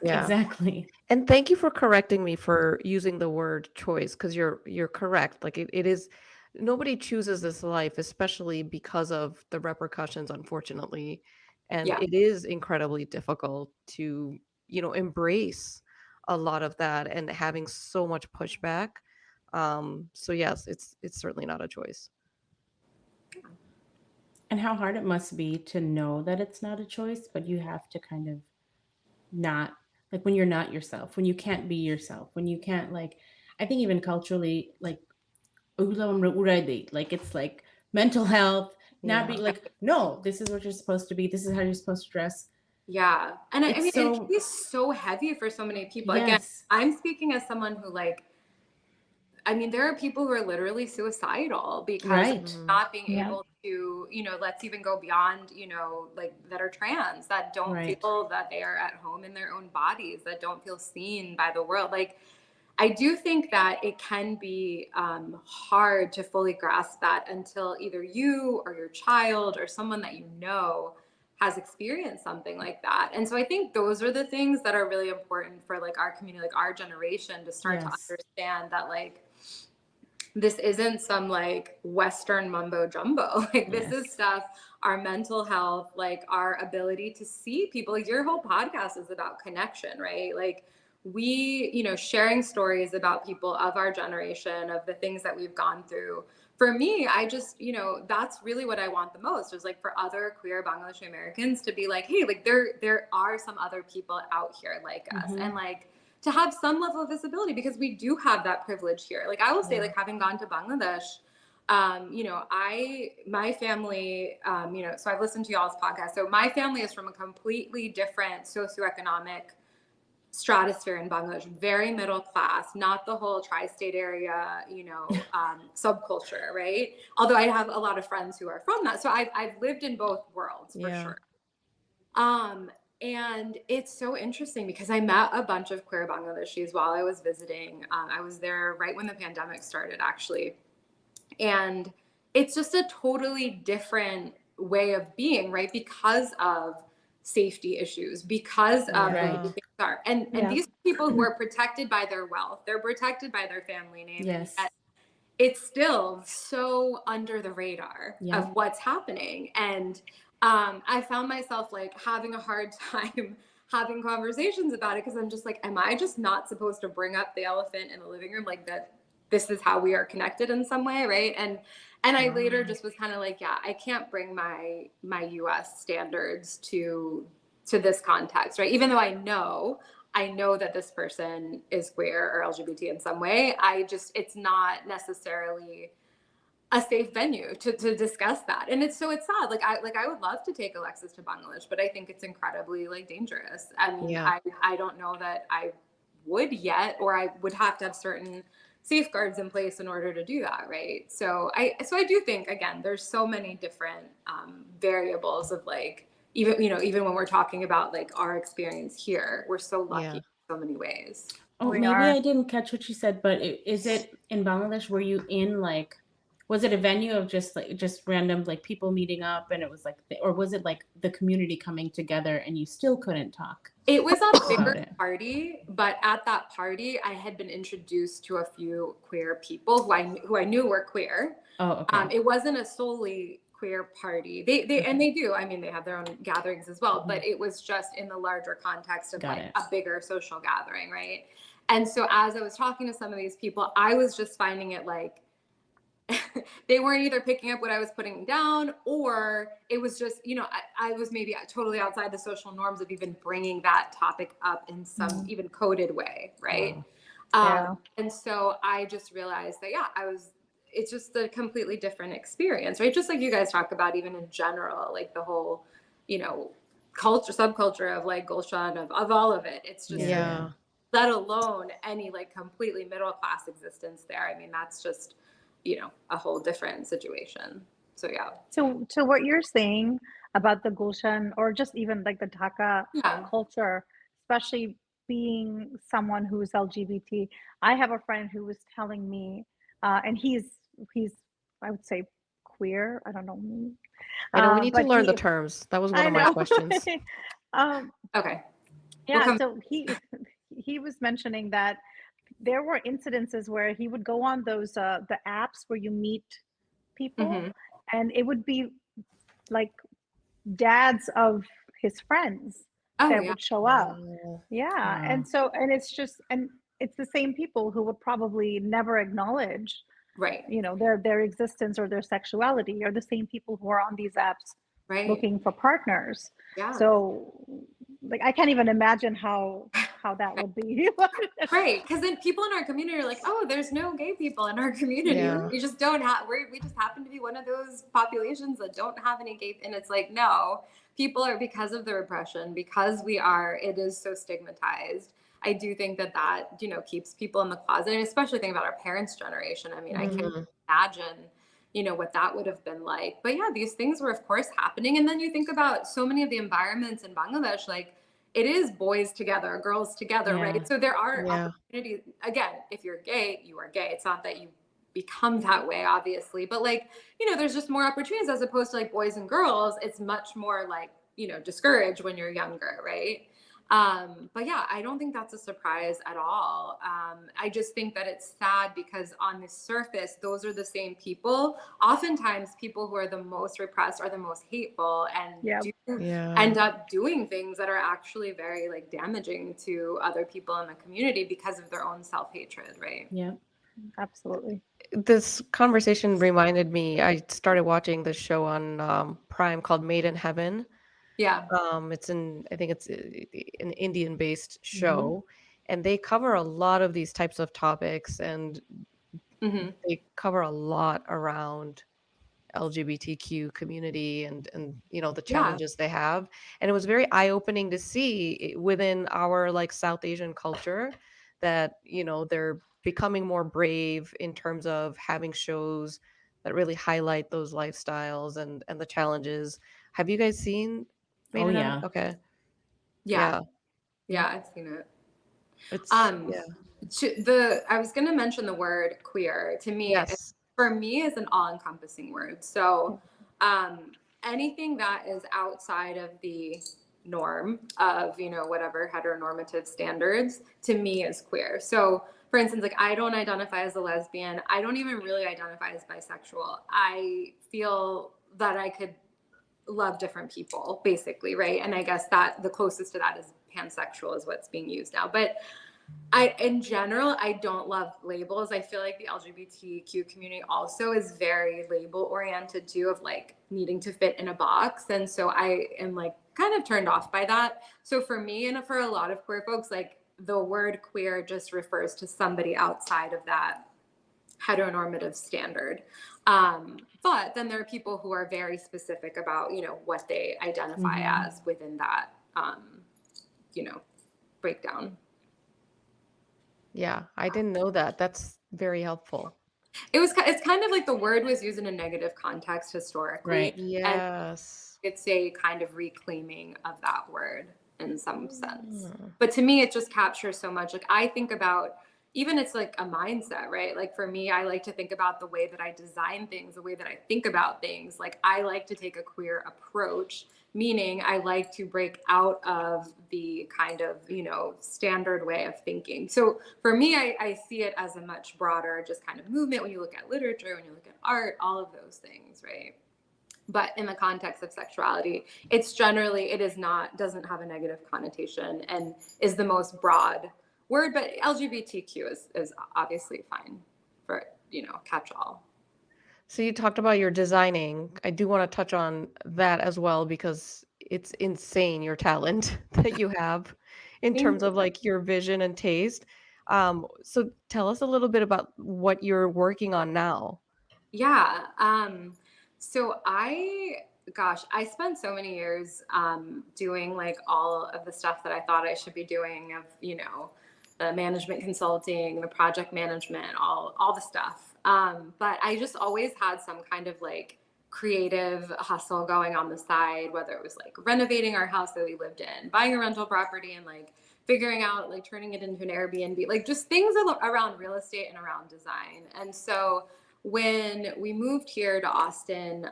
Yeah. Exactly. And thank you for correcting me for using the word choice, because you're correct. Like it is, nobody chooses this life, especially because of the repercussions, unfortunately. And Yeah. it is incredibly difficult to, embrace a lot of that and having so much pushback. So yes, it's certainly not a choice. And how hard it must be to know that it's not a choice, but you have to kind of not, like when you're not yourself, when you can't be yourself, when you can't, like, I think even culturally, like it's like mental health, not be Yeah. like, no, this is what you're supposed to be, this is how you're supposed to dress. Yeah. And I It's mean, it so can be so heavy for so many people. Again, yes, I'm speaking as someone who, like, I mean, there are people who are literally suicidal because of right, not being Yeah. able to, let's even go beyond, like that are trans, that don't right, feel that they are at home in their own bodies, that don't feel seen by the world. Like, I do think that it can be hard to fully grasp that until either you or your child or someone that you know has experienced something like that. And so I think those are the things that are really important for like our community, like our generation, to start to yes, understand that, like, this isn't some like Western mumbo jumbo. Like, this is yes, stuff, our mental health, like our ability to see people. Like, your whole podcast is about connection, right? Like, we, sharing stories about people of our generation, of the things that we've gone through. For me, I just, that's really what I want the most, is like for other queer Bangladeshi Americans to be like, hey, like there are some other people out here like us. And like, to have some level of visibility, because we do have that privilege here. Like, I will say, yeah, like, having gone to Bangladesh, my family, so I've listened to y'all's podcast. So my family is from a completely different socioeconomic stratosphere in Bangladesh, very middle class, not the whole tri-state area, subculture, right? Although I have a lot of friends who are from that. So I've lived in both worlds for Yeah. sure. And it's so interesting because I met a bunch of queer Bangladeshis while I was visiting. I was there right when the pandemic started, actually. And it's just a totally different way of being, right? Because of safety issues, because of the way right, things are. And Yeah. these people who are protected by their wealth, they're protected by their family name. yes, And yet it's still so under the radar yeah, of what's happening. And I found myself like having a hard time having conversations about it, because I'm just like, am I just not supposed to bring up the elephant in the living room, like that this is how we are connected in some way, right? And I later just was kind of like, yeah, I can't bring my US standards to this context, right? Even though I know that this person is queer or LGBT in some way. It's not necessarily a safe venue to discuss that. And it's sad. I would love to take Alexis to Bangladesh, but I think it's incredibly like dangerous. I mean, Yeah. I don't know that I would yet, or I would have to have certain safeguards in place in order to do that, right? So I do think, again, there's so many different variables of like, even when we're talking about like our experience here, we're so lucky Yeah. in so many ways. oh, We maybe are. I didn't catch what you said, but is it in Bangladesh, were you in like, was it a venue of just random like people meeting up, and it was like, or was it like the community coming together and you still couldn't talk It was a about bigger it? party, but at that party, I had been introduced to a few queer people who I knew were queer. Oh, okay, It wasn't a solely queer party. And they do. I mean, they have their own gatherings as well, but it was just in the larger context of Got like it. a bigger social gathering, right? And so as I was talking to some of these people, I was just finding it like they weren't either picking up what I was putting down, or it was just, I was maybe totally outside the social norms of even bringing that topic up in some even coded way, right? Wow. Yeah. And so I just realized that, yeah, it's just a completely different experience, right? Just like you guys talk about, even in general, like the whole, subculture of like Gulshan, of all of it. It's just, Yeah. let alone any like completely middle class existence there. I mean, that's just, a whole different situation. So yeah. So what you're saying about the Gulshan, or just even like the Dhaka Yeah. culture, especially being someone who's LGBT, I have a friend who was telling me, and he's I would say queer. I don't know. I know we need to But learn the terms. That was one I of my know. questions. Okay. Yeah. So he was mentioning that there were incidences where he would go on those the apps where you meet people, Mm-hmm. and it would be like dads of his friends Oh that yeah. would show up. Wow. Yeah. Wow. And so, and it's just, and it's the same people who would probably never acknowledge, Right. their existence or their sexuality, are the same people who are on these apps Right. looking for partners. Yeah. So like I can't even imagine how that would be. Right, because then people in our community are like, "Oh, there's no gay people in our community. Yeah. We just don't have. We just happen to be one of those populations that don't have any gay." And it's like, no, people are, because of the repression, because we are. It is so stigmatized. I do think that keeps people in the closet, and especially think about our parents' generation. I mean, I can't Mhm. imagine what that would have been like. But yeah, these things were of course happening, and then you think about so many of the environments in Bangladesh, like it is boys together, girls together, Yeah. right? So there are Yeah. opportunities. Again, if you're gay, you are gay. It's not that you become that way, obviously, but like, there's just more opportunities as opposed to like boys and girls. It's much more like, discouraged when you're younger, right? But yeah, I don't think that's a surprise at all. I just think that it's sad because on the surface, those are the same people. Oftentimes, people who are the most repressed are the most hateful and Yeah. do Yeah. end up doing things that are actually very like damaging to other people in the community because of their own self-hatred, right? Yeah. Absolutely. This conversation reminded me, I started watching this show on Prime called Made in Heaven. Yeah. I think it's an Indian-based Mm-hmm. show, and they cover a lot of these types of topics, and Hmm. they cover a lot around LGBTQ community and the Yeah. challenges they have. And it was very eye-opening to see within our like South Asian culture that, they're becoming more brave in terms of having shows that really highlight those lifestyles and the challenges. Have you guys seen Made Oh in Heaven? yeah. Okay. Yeah. Yeah. Yeah. I've seen it. It's Um, yeah. I was going to mention the word queer. To me, Yes. for me, is an all-encompassing word. So, anything that is outside of the norm of whatever heteronormative standards, to me is queer. So, for instance, like I don't identify as a lesbian. I don't even really identify as bisexual. I feel that I could love different people, basically, right? And I guess that the closest to that is pansexual, is what's being used now. But in general, I don't love labels. I feel like the LGBTQ community also is very label oriented too, of like needing to fit in a box. And so I am like kind of turned off by that. So for me and for a lot of queer folks, like the word queer just refers to somebody outside of that heteronormative standard. But then there are people who are very specific about, what they identify Mm-hmm. as within that, breakdown. Yeah. I didn't know that. That's very helpful. It's kind of like the word was used in a negative context historically, Right. and Yes. it's a kind of reclaiming of that word in some sense. Mm. But to me, it just captures so much. Like I think about, even it's like a mindset, right? Like for me, I like to think about the way that I design things, the way that I think about things. Like I like to take a queer approach, meaning I like to break out of the kind of, standard way of thinking. So for me, I see it as a much broader just kind of movement when you look at literature, when you look at art, all of those things, right? But in the context of sexuality, it is not, doesn't have a negative connotation and is the most broad word. But LGBTQ is obviously fine for, catch all. So you talked about your designing. I do want to touch on that as well because it's insane your talent that you have in Thank terms you. of like your vision and taste. So tell us a little bit about what you're working on now. Yeah. So I spent so many years doing like all of the stuff that I thought I should be doing, of, the management consulting, the project management, all the stuff. But I just always had some kind of like creative hustle going on the side, whether it was like renovating our house that we lived in, buying a rental property, and like figuring out like turning it into an Airbnb, like just things around real estate and around design. And so when we moved here to Austin,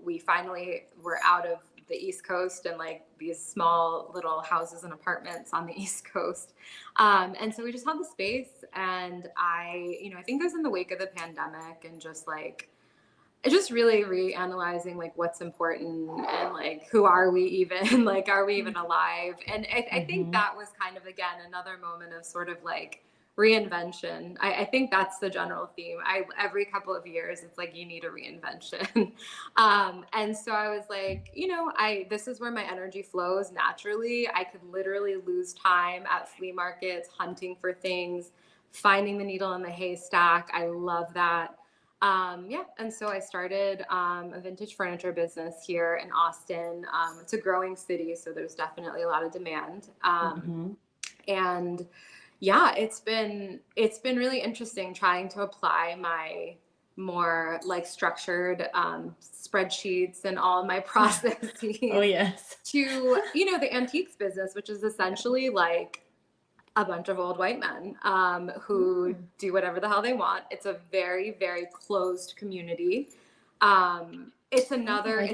we finally were out of the East Coast and like these small little houses and apartments on the East Coast. And so we just had the space, and I think it was in the wake of the pandemic, and just like, just really reanalyzing like what's important and like who are we even like are we even alive, and I think that was kind of again another moment of sort of like reinvention. I think that's the general theme. Every couple of years it's like you need a reinvention. And so I was like, this is where my energy flows naturally. I could literally lose time at flea markets hunting for things, finding the needle in the haystack. I love that. And so I started a vintage furniture business here in Austin. It's a growing city, so there's definitely a lot of demand. And yeah, it's been really interesting trying to apply my more like structured spreadsheets and all my processes Oh yes. to the antiques business, which is essentially like a bunch of old white men who do whatever the hell they want. It's a very, very closed community. It's another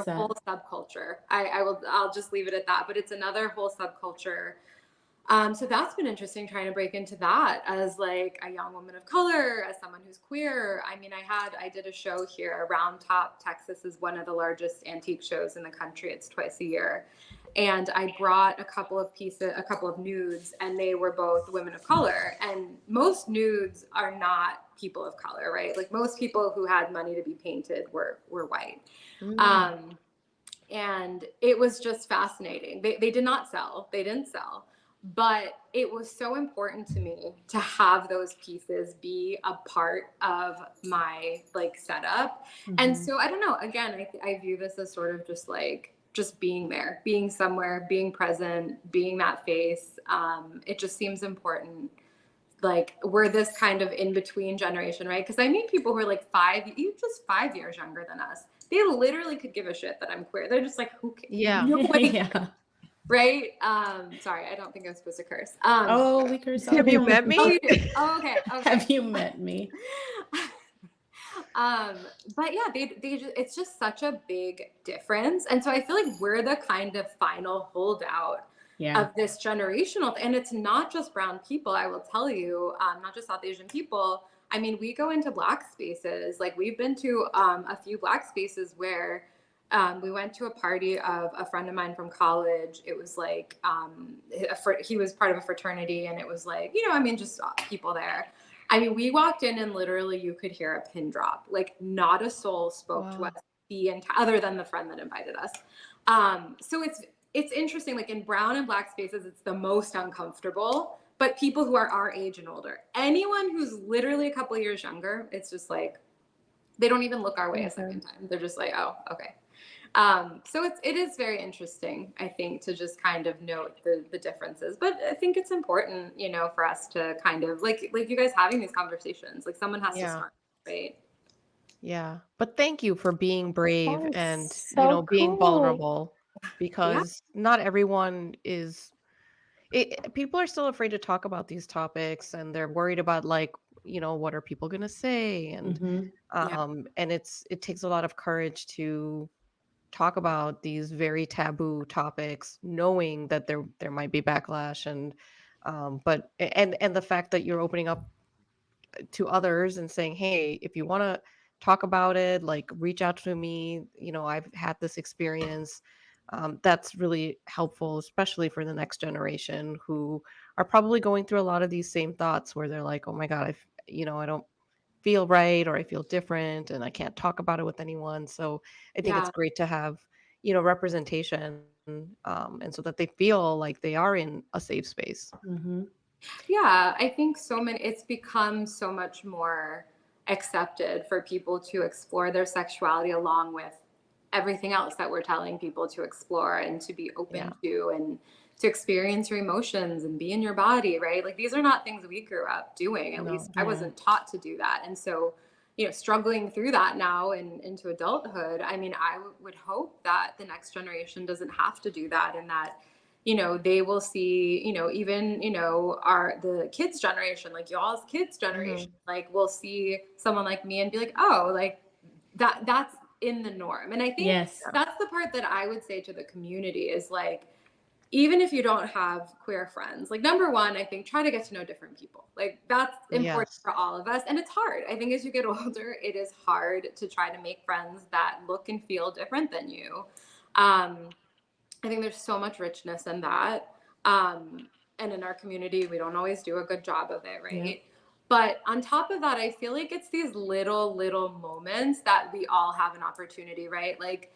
whole subculture. I'll just leave it at that, but it's another whole subculture. So that's been interesting trying to break into that as like a young woman of color, as someone who's queer. I mean, I did a show here. Round Top, Texas is one of the largest antique shows in the country. It's twice a year. And I brought a couple of nudes, and they were both women of color. And most nudes are not people of color, right? Like most people who had money to be painted were white. And it was just fascinating. They did not sell. They didn't sell. But it was so important to me to have those pieces be a part of my like setup. And so I don't know, again, I view this as sort of just being there, being somewhere, being present, being that face. It just seems important. Like we're this kind of in between generation, right? Because I meet people who are like 5 years younger than us. They literally could give a shit that I'm queer. They're just like, who cares? Yeah. No way. Yeah. Right? Sorry, I don't think I'm supposed to curse. We curse. Have you met me? Oh, you do. Oh, okay. Have you met me? But yeah, it's just such a big difference. And so I feel like we're the kind of final holdout of this generational, and it's not just brown people, I will tell you, not just South Asian people. I mean, we go into Black spaces. Like we've been to a few Black spaces where we went to a party of a friend of mine from college. It was like, he was part of a fraternity, and it was like, just people there. I mean, we walked in and literally you could hear a pin drop. Like not a soul spoke to us other than the friend that invited us. So it's interesting. Like in brown and Black spaces, it's the most uncomfortable. But people who are our age and older, anyone who's literally a couple of years younger, it's just like they don't even look our way a second time. They're just like, oh, okay. So it is very interesting, I think, to just kind of note the differences. But I think it's important, for us to kind of like you guys having these conversations. Like someone has to start, right? Yeah. But thank you for being brave and so being cool. vulnerable, because not everyone is. People are still afraid to talk about these topics, and they're worried about like what are people gonna say, and and it takes a lot of courage to talk about these very taboo topics, knowing that there might be backlash, and and the fact that you're opening up to others and saying, hey, if you want to talk about it, like reach out to me, I've had this experience. That's really helpful, especially for the next generation who are probably going through a lot of these same thoughts where they're like, oh my god, I don't feel right, or I feel different and I can't talk about it with anyone. So I think it's great to have, representation, and so that they feel like they are in a safe space. Yeah, I think it's become so much more accepted for people to explore their sexuality along with everything else that we're telling people to explore and to be open to, and to experience your emotions and be in your body, right? Like these are not things we grew up doing. At least I wasn't taught to do that. And so, struggling through that now and into adulthood, I mean, I would hope that the next generation doesn't have to do that, and that they will see, even, the kids generation, like y'all's kids generation, like we'll see someone like me and be like, oh, like that's in the norm. And I think that's the part that I would say to the community is like, even if you don't have queer friends, like number one, I think try to get to know different people. Like that's important Yes. for all of us. And it's hard. I think as you get older, it is hard to try to make friends that look and feel different than you. I think there's so much richness in that. And in our community, we don't always do a good job of it, right? Yeah. But on top of that, I feel like it's these little moments that we all have an opportunity, right? Like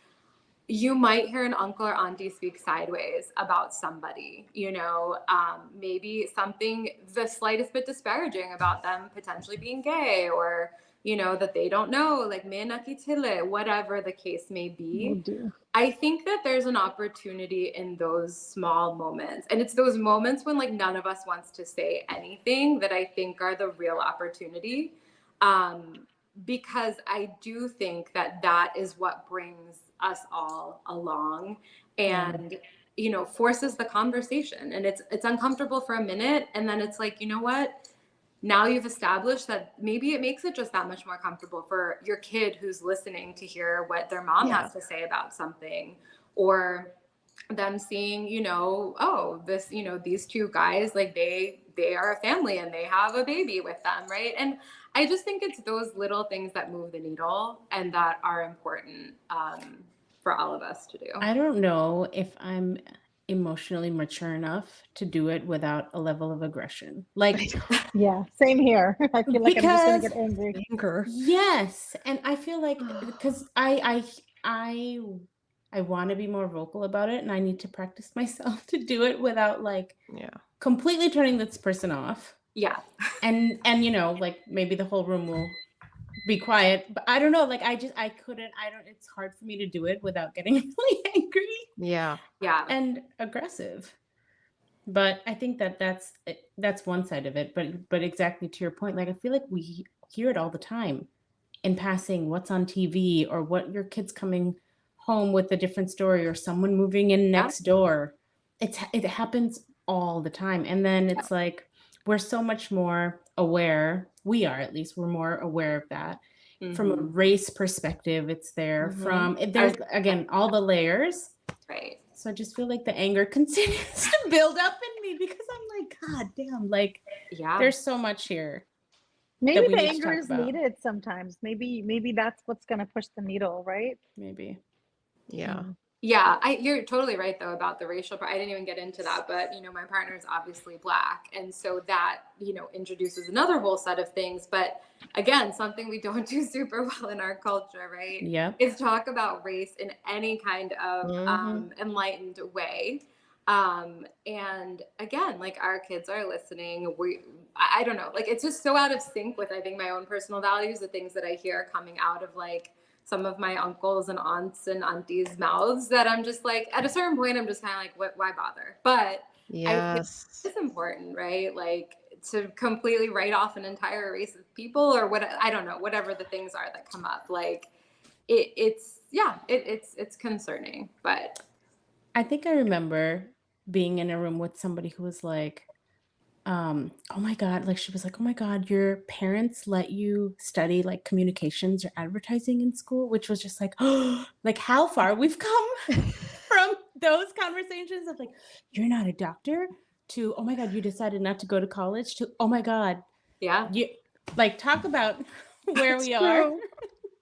you might hear an uncle or auntie speak sideways about somebody, maybe something the slightest bit disparaging about them potentially being gay, or, that they don't know, like me nakitile, whatever the case may Oh be. dear. I think that there's an opportunity in those small moments. And it's those moments when like none of us wants to say anything that I think are the real opportunity. Because I do think that that is what brings us all along and, forces the conversation. And it's uncomfortable for a minute. And then it's like, you know what? Now you've established that maybe it makes it just that much more comfortable for your kid who's listening to hear what their mom Yeah. has to say about something, or them seeing, oh, this, these two guys, like they are a family and they have a baby with them, right? And I just think it's those little things that move the needle and that are important for all of us to do. I don't know if I'm emotionally mature enough to do it without a level of aggression. Like, Yeah, same here. I feel like I'm just gonna get angry. Anger. yes, and I feel like because I want to be more vocal about it, and I need to practice myself to do it without like Yeah. completely turning this person off. Yeah. And like maybe the whole room will be quiet, but I don't know, like I couldn't, it's hard for me to do it without getting really angry Yeah. and aggressive. But I think that's one side of it, but exactly to your point, like I feel like we hear it all the time in passing, what's on TV, or what your kid's coming home with a different story, or someone moving in next door. It happens all the time. And then it's like we're so much more aware, we are, at least we're more aware of that. From a race perspective, it's there. From there's again all the layers, right? So I just feel like the anger continues to build up in me because I'm like, God damn, like there's so much here. Maybe we the need to anger talk is about. needed sometimes. Maybe that's what's gonna push the needle, right? Maybe. Yeah. Yeah, you're totally right though about the racial part. I didn't even get into that, but my partner is obviously Black, and so that introduces another whole set of things. But again, something we don't do super well in our culture, right? Yep. Is talk about race in any kind of enlightened way. And again, like our kids are listening. I don't know, like it's just so out of sync with I think my own personal values, the things that I hear coming out of like some of my uncles and aunts and aunties' mouths, that I'm just like, at a certain point, I'm just kind of like, why bother? But I think it's important, right? Like to completely write off an entire race of people, or what, I don't know, whatever the things are that come up. Like it's concerning, but. I think I remember being in a room with somebody who was like, oh my God, like she was like, oh my God, your parents let you study like communications or advertising in school, which was just like, oh, like how far we've come from those conversations of like, you're not a doctor, to, oh my God, you decided not to go to college, to, oh my God. Yeah. You like talk about where we are.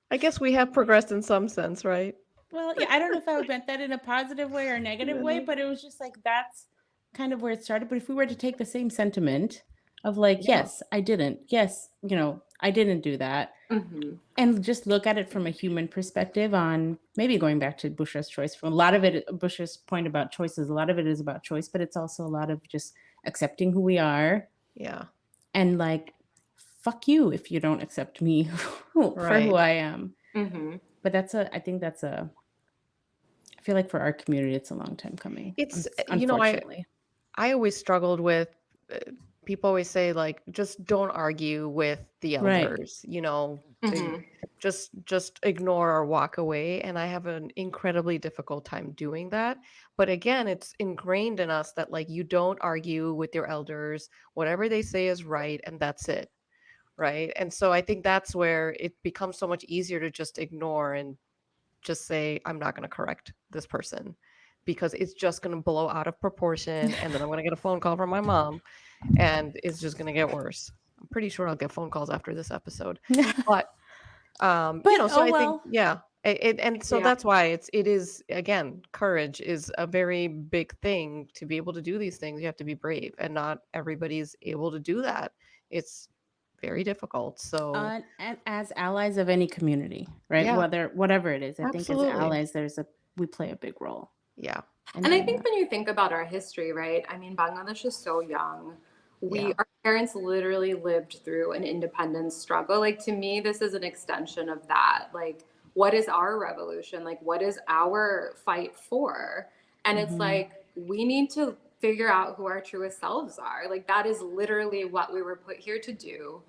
I guess we have progressed in some sense, right? Well, yeah, I don't know if I meant that in a positive way or a negative way, but it was just like, that's kind of where it started. But if we were to take the same sentiment of like, yes, I didn't. Yes, I didn't do that. And just look at it from a human perspective on maybe going back to Bushra's choice. From a lot of it, Bushra's point about choices, a lot of it is about choice, but it's also a lot of just accepting who we are. Yeah. And like, fuck you if you don't accept me for who I am. But I feel like for our community, it's a long time coming. It's, unfortunately. I always struggled with, people always say like, just don't argue with the elders, just ignore or walk away. And I have an incredibly difficult time doing that. But again, it's ingrained in us that like, you don't argue with your elders, whatever they say is right. And that's it. Right. And so I think that's where it becomes so much easier to just ignore and just say, I'm not going to correct this person, because it's just going to blow out of proportion, and then I'm going to get a phone call from my mom, and it's just going to get worse. I'm pretty sure I'll get phone calls after this episode, but so oh I think, well. and so Yeah. that's why it is, again, courage is a very big thing. To be able to do these things, you have to be brave, and not everybody's able to do that. It's very difficult. So And as allies of any community, right? Yeah. Whatever it is, I think as Absolutely. allies, we play a big role. yeah, And I think when you think about our history, right? I mean, Bangladesh is so young. Yeah. Our parents literally lived through an independence struggle. Like, to me, this is an extension of that. Like, what is our revolution? Like, what is our fight for? And it's like, we need to figure out who our truest selves are. Like, that is literally what we were put here to do.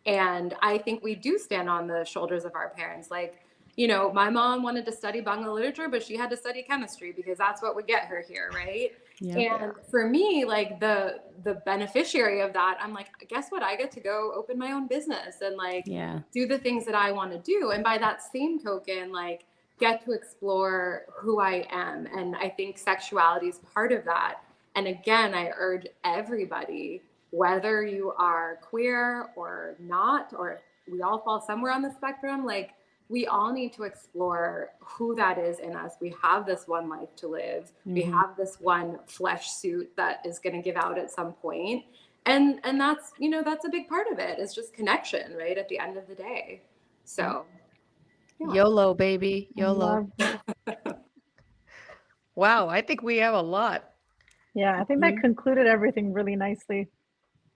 And I think we do stand on the shoulders of our parents. Like, my mom wanted to study Bangla literature, but she had to study chemistry because that's what would get her here, right? Yeah. And for me, like, the beneficiary of that, I'm like, guess what? I get to go open my own business and like do the things that I want to do. And by that same token, like, get to explore who I am. And I think sexuality is part of that. And again, I urge everybody, whether you are queer or not, or we all fall somewhere on the spectrum, like, we all need to explore who that is in us. We have this one life to live. We have this one flesh suit that is going to give out at some point. And that's, that's a big part of it. It's just connection, right? At the end of the day. So yeah. YOLO, baby. YOLO. Love Wow, I think we have a lot. Yeah, I think that concluded everything really nicely.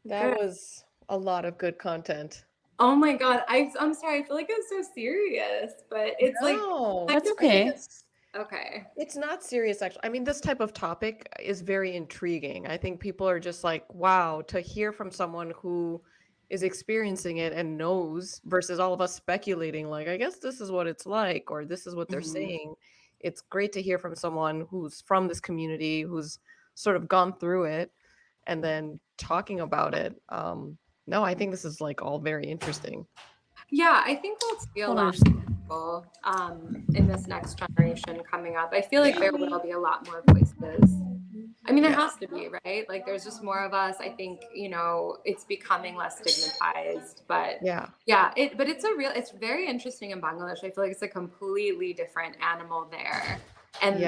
That was a lot of good content. Oh my God. I'm sorry. I feel like it's so serious, but it's No, that's okay. Okay. It's not serious, actually. I mean, this type of topic is very intriguing. I think people are just like, wow, to hear from someone who is experiencing it and knows, versus all of us speculating, like, I guess this is what it's like, or this is what they're saying. It's great to hear from someone who's from this community, who's sort of gone through it, and then talking about it. No, I think this is like all very interesting. Yeah, I think we'll see a lot of people in this next generation coming up. I feel like there will be a lot more voices. I mean, there has to be, right? Like, there's just more of us. I think, it's becoming less stigmatized, but but it's very interesting in Bangladesh. I feel like it's a completely different animal there. And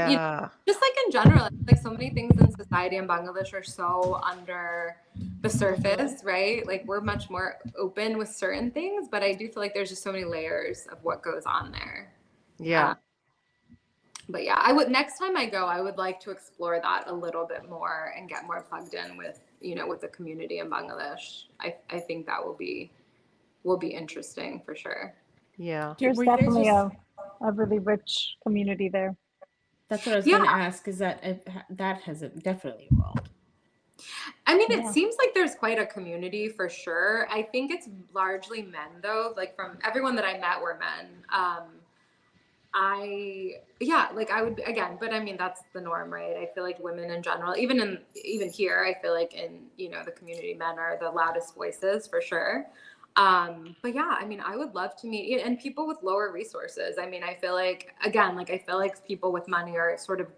just like in general, like so many things in society in Bangladesh are so under the surface, right? Like, we're much more open with certain things, but I do feel like there's just so many layers of what goes on there. But yeah, next time I go, I would like to explore that a little bit more and get more plugged in with, with the community in Bangladesh. I think that will be interesting for sure. Yeah. There's definitely a really rich community there. That's what I was going to ask, is that has definitely evolved. I mean, it seems like there's quite a community for sure. I think it's largely men, though. Like, from everyone that I met were men. I would, again, but I mean, that's the norm, right? I feel like women in general, even here, I feel like in, the community, men are the loudest voices for sure. But yeah, I mean, I would love to meet, and people with lower resources. I mean, I feel like, again, I feel like people with money are sort of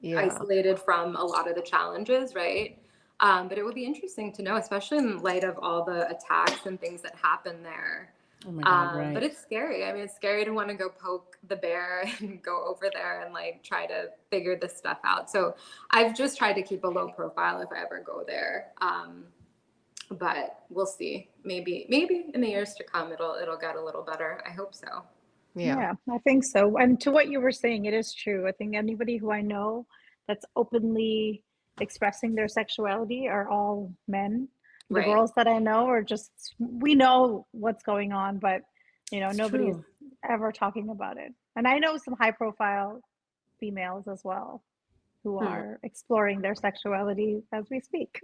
isolated from a lot of the challenges, right? But it would be interesting to know, especially in light of all the attacks and things that happen there. Oh my God, right. But it's scary. I mean, it's scary to want to go poke the bear and go over there and like try to figure this stuff out. So I've just tried to keep a low profile if I ever go there. But we'll see. Maybe in the years to come, it'll get a little better. I hope so. Yeah, I think so. And to what you were saying, it is true. I think anybody who I know that's openly expressing their sexuality are all men. The girls that I know are just, we know what's going on, but nobody's ever talking about it. And I know some high profile females as well who are exploring their sexuality as we speak.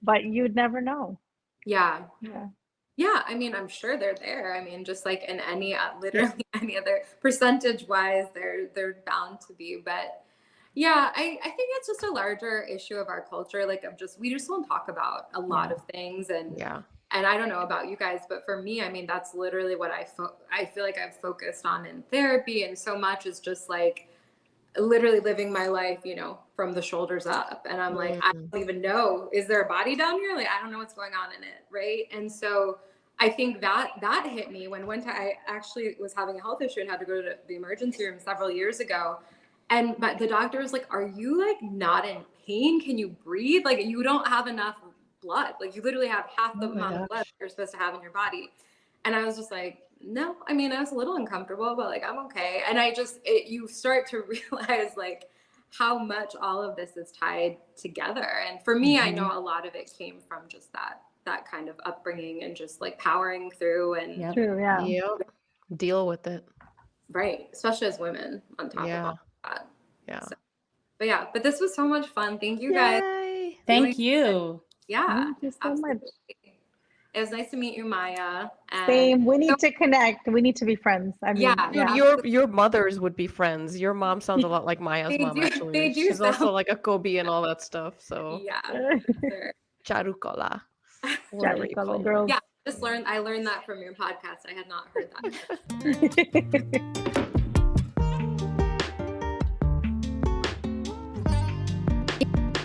But you'd never know. Yeah. I mean, I'm sure they're there. I mean, just like in any literally any other percentage wise, they're bound to be. But yeah, I think it's just a larger issue of our culture. Like, we just don't talk about a lot of things. And and I don't know about you guys, but for me, I mean, that's literally what I feel like I've focused on in therapy. And so much is just like, literally living my life, you know, from the shoulders up. And I'm like, I don't even know, is there a body down here? Like, I don't know what's going on in it. Right. And so I think that hit me when one time I actually was having a health issue and had to go to the emergency room several years ago. But the doctor was like, are you like not in pain? Can you breathe? Like, you don't have enough blood. Like, you literally have half the amount of blood you're supposed to have in your body. And I was just like, no, I mean, I was a little uncomfortable, but like, I'm okay. And you start to realize like how much all of this is tied together. And for me, I know a lot of it came from just that kind of upbringing and just like powering through and deal with it. Right. Especially as women on top of all that. Yeah. So, but this was so much fun. Thank you guys. Thank you. Yeah. Thank you so much. It was nice to meet you, Maya. And Same. We need to connect. We need to be friends. I mean, Dude, your mothers would be friends. Your mom sounds a lot like Maya's mom, actually. They do. She's also like a Kobe and all that stuff. So yeah, sure. Charukola. Whatever you call girls. Yeah, I learned that from your podcast. I had not heard that.